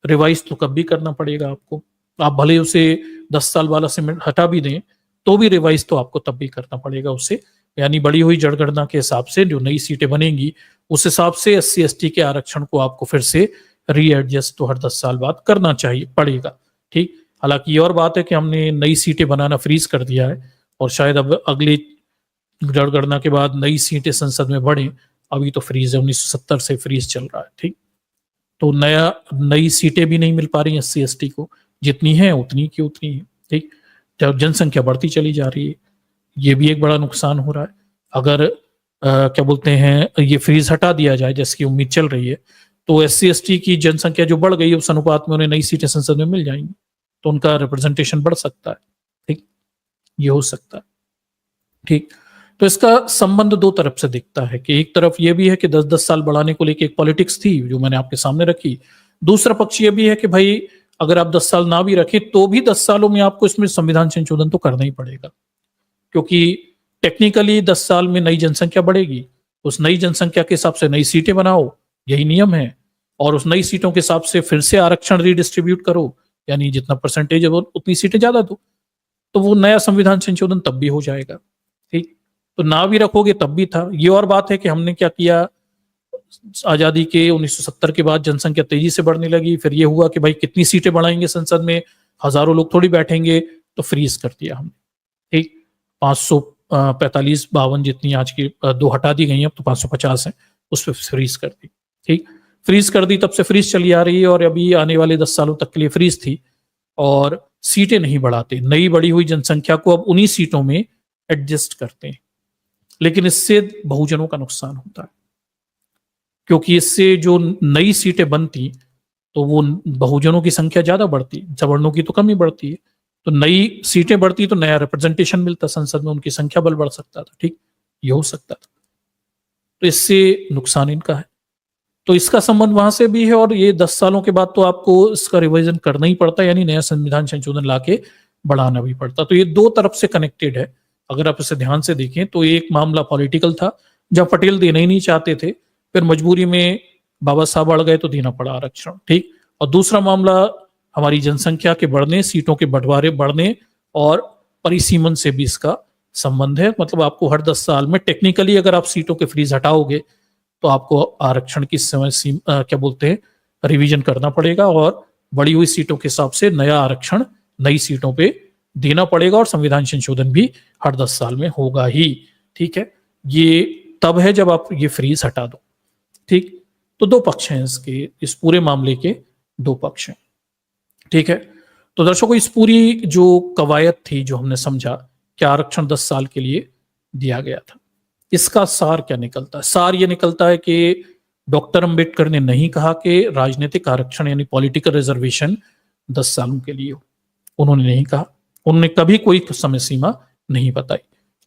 रिवाइज तो कब भी करना पड़ेगा आपको। आप भले उसे 10 साल वाला से हटा भी दें तो भी रिवाइज तो आपको तब भी करना पड़ेगा उसे, यानी बढ़ी हुई जनगणना के हिसाब से जो नई सीटें बनेंगी उस हिसाब से SC ST के आरक्षण को आपको फिर से रीएडजस्ट तो हर 10 साल बाद करना चाहिए पड़ेगा। ठीक, हालांकि ये और बात है कि हमने नई सीटें बनाना फ्रीज कर दिया है और शायद अब अगली जनगणना के बाद नई सीटें संसद में बढ़े। अभी तो फ्रीज है, 1970 से फ्रीज चल रहा है। ठीक, तो नई सीटें भी नहीं मिल पा रही SC ST को, जितनी है उतनी की उतनी है। ठीक, जब जनसंख्या बढ़ती चली जा रही है, ये भी एक बड़ा नुकसान हो रहा है। अगर क्या बोलते हैं ये फ्रीज हटा दिया जाए जैसे की उम्मीद चल रही है तो SC ST की जनसंख्या जो बढ़ गई है उस अनुपात में उन्हें नई सीटें संसद में मिल जाएंगी तो उनका रिप्रेजेंटेशन बढ़ सकता है। ठीक, ये हो सकता है। ठीक, तो इसका संबंध 2 तरफ से दिखता है कि एक तरफ ये भी है कि 10-10 साल बढ़ाने को लेकर एक पॉलिटिक्स थी जो मैंने आपके सामने रखी। दूसरा पक्ष ये भी है कि भाई अगर आप 10 साल ना भी रखें तो भी 10 सालों में आपको इसमें संविधान संशोधन तो करना ही पड़ेगा, क्योंकि टेक्निकली 10 साल में नई जनसंख्या बढ़ेगी। उस नई जनसंख्या के हिसाब से नई सीटें बनाओ, यही नियम है, और उस नई सीटों के हिसाब से फिर से आरक्षण रीडिस्ट्रीब्यूट करो, यानी जितना परसेंटेज है वो उतनी सीटें ज्यादा दो। तो वो नया संविधान संशोधन तब भी हो जाएगा। ठीक, तो ना भी रखोगे तब भी था। ये और बात है कि हमने क्या किया, आजादी के 1970 के बाद जनसंख्या तेजी से बढ़ने लगी, फिर ये हुआ कि भाई कितनी सीटें बढ़ाएंगे संसद में, हजारों लोग थोड़ी बैठेंगे, तो फ्रीज कर दिया हमने। ठीक, 545-52 जितनी आज की दो हटा दी गई हैं, अब तो 550 है, उस पर फ्रीज कर दी। ठीक, फ्रीज कर दी, तब से फ्रीज चली आ रही है और अभी आने वाले 10 सालों तक के लिए फ्रीज थी। और सीटें नहीं बढ़ाते, नई बढ़ी हुई जनसंख्या को अब उन्हीं सीटों में एडजस्ट करते हैं, लेकिन इससे बहुजनों का नुकसान होता है, क्योंकि इससे जो नई सीटें बनती तो वो बहुजनों की संख्या ज्यादा बढ़ती, सवर्णों की तो कम ही बढ़ती है। तो नई सीटें बढ़ती तो नया रिप्रेजेंटेशन मिलता संसद में, उनकी संख्या बल बढ़ सकता था। ठीक, ये हो सकता था, तो इससे नुकसान इनका है। तो इसका संबंध वहां से भी है, और ये 10 सालों के बाद तो आपको इसका रिवीजन करना ही पड़ता है, यानी नया संविधान संशोधन लाके बढ़ाना भी पड़ता। तो ये दो तरफ से कनेक्टेड है। अगर आप इसे ध्यान से देखें तो एक मामला पॉलिटिकल था, जब पटेल देना ही नहीं चाहते थे, फिर मजबूरी में बाबा साहब अड़ गए तो देना पड़ा आरक्षण। ठीक, और दूसरा मामला हमारी जनसंख्या के बढ़ने, सीटों के बंटवारे बढ़ने और परिसीमन से भी इसका संबंध है। मतलब आपको हर 10 साल में टेक्निकली अगर आप सीटों के फ्रीज हटाओगे तो आपको आरक्षण की समय सीमा क्या बोलते हैं, रिवीजन करना पड़ेगा, और बढ़ी हुई सीटों के हिसाब से नया आरक्षण नई सीटों पे देना पड़ेगा, और संविधान संशोधन भी हर 10 साल में होगा ही। ठीक है, ये तब है जब आप ये फ्रीज हटा दो। ठीक, तो दो पक्ष हैं इसके, इस पूरे मामले के दो पक्ष हैं। ठीक है, तो दर्शकों इस पूरी जो कवायद थी, जो हमने समझा कि आरक्षण 10 साल के लिए दिया गया था, इसका सार क्या निकलता है? सार ये निकलता है कि डॉक्टर अंबेडकर ने नहीं कहा कि राजनीतिक आरक्षण यानी पॉलिटिकल रिजर्वेशन 10 सालों के लिए हो, उन्होंने नहीं कहा। उन्होंने कभी कोई समय सीमा नहीं बताई।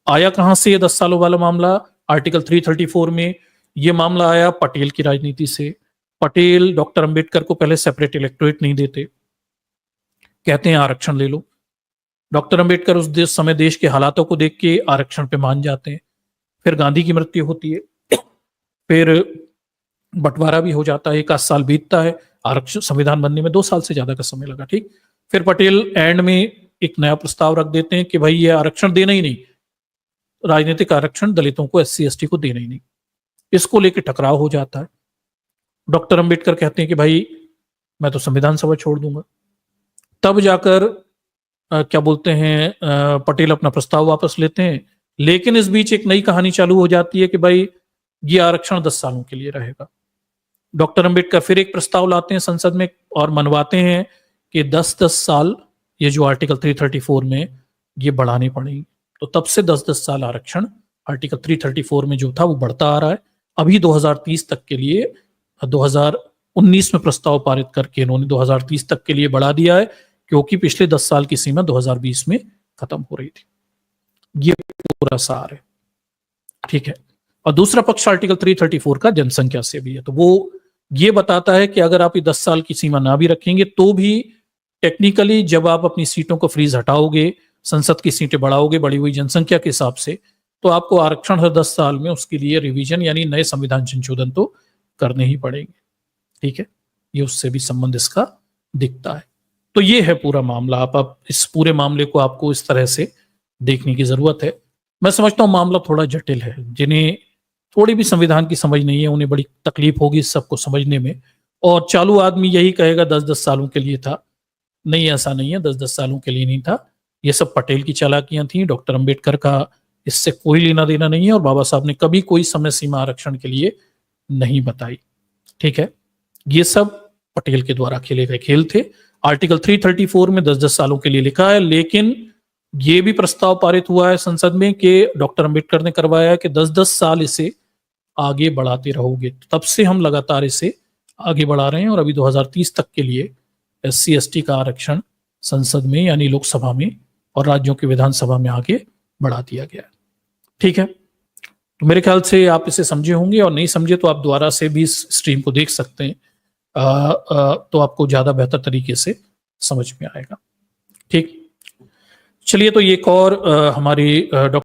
आया कहां से ये 10 सालों वाला मामला? आर्टिकल 334 में ये मामला आया पटेल की राजनीति से। पटेल डॉक्टर अंबेडकर को पहले सेपरेट इलेक्टोरेट नहीं देते, कहते हैं आरक्षण ले लो। डॉक्टर अंबेडकर उस समय देश के हालातों को देख के आरक्षण पे मान जाते हैं। फिर गांधी की मृत्यु होती है, फिर बंटवारा भी हो जाता है, 1 आध साल बीतता है, आरक्षण संविधान बनने में 2 साल से ज्यादा का समय लगा। ठीक, फिर पटेल एंड में एक नया प्रस्ताव रख देते हैं कि भाई ये आरक्षण देना ही नहीं, राजनीतिक आरक्षण दलितों को, SC ST को देना ही नहीं। इसको लेकर टकराव हो जाता है। डॉक्टर अंबेडकर कहते हैं कि भाई मैं तो संविधान सभा छोड़ दूंगा। तब जाकर क्या बोलते हैं, पटेल अपना प्रस्ताव वापस लेते हैं। लेकिन इस बीच एक नई कहानी चालू हो जाती है कि भाई ये आरक्षण 10 सालों के लिए रहेगा। डॉक्टर अंबेडकर फिर एक प्रस्ताव लाते हैं संसद में और मनवाते हैं कि 10-10 साल ये जो आर्टिकल 334 में ये बढ़ानी पड़ेगी। तो तब से 10-10 साल आरक्षण आर्टिकल 334 में जो था वो बढ़ता आ रहा है। अभी 2030 तक के लिए, 2019 में प्रस्ताव पारित करके इन्होंने 2030 तक के लिए बढ़ा दिया है, क्योंकि पिछले 10 साल की सीमा 2020 में खत्म हो रही थी। ये पूरा सार है। ठीक है, और दूसरा पक्ष आर्टिकल 334 का जनसंख्या से भी है। तो वो ये बताता है कि अगर आप ये 10 साल की सीमा ना भी रखेंगे तो भी टेक्निकली जब आप अपनी सीटों को फ्रीज हटाओगे, संसद की सीटें बढ़ाओगे बढ़ी हुई जनसंख्या के हिसाब से, तो आपको आरक्षण हर 10 साल में उसके लिए रिवीजन यानी नए संविधान संशोधन तो करने ही पड़ेंगे। ठीक है, ये उससे भी संबंध इसका दिखता है। तो ये है पूरा मामला। आप इस पूरे मामले को आपको इस तरह से देखने की जरूरत है। मैं समझता हूँ मामला थोड़ा जटिल है, जिन्हें थोड़ी भी संविधान की समझ नहीं है उन्हें बड़ी तकलीफ होगी इस सबको समझने में। और चालू आदमी यही कहेगा 10-10 सालों के लिए था। नहीं, ऐसा नहीं है, 10-10 सालों के लिए नहीं था। ये सब पटेल की चालाकियां थी। डॉक्टर अंबेडकर का इससे कोई लेना देना नहीं है, और बाबा साहब ने कभी कोई समय सीमा आरक्षण के लिए नहीं बताई। ठीक है, ये सब पटेल के द्वारा खेले गए खेल थे। आर्टिकल 334 में 10-10 सालों के लिए लिखा है, लेकिन ये भी प्रस्ताव पारित हुआ है संसद में कि डॉक्टर अंबेडकर ने करवाया है कि 10-10 साल इसे आगे बढ़ाते रहोगे। तब से हम लगातार इसे आगे बढ़ा रहे हैं, और अभी 2030 तक के लिए SC ST का आरक्षण संसद में यानी लोकसभा में और राज्यों की विधानसभा में आगे बढ़ा दिया गया है। ठीक है, तो मेरे ख्याल से आप इसे समझे होंगे, और नहीं समझे तो आप दोबारा से भी इस स्ट्रीम को देख सकते हैं, तो आपको ज्यादा बेहतर तरीके से समझ में आएगा। ठीक, चलिए, तो एक और हमारी डॉक्टर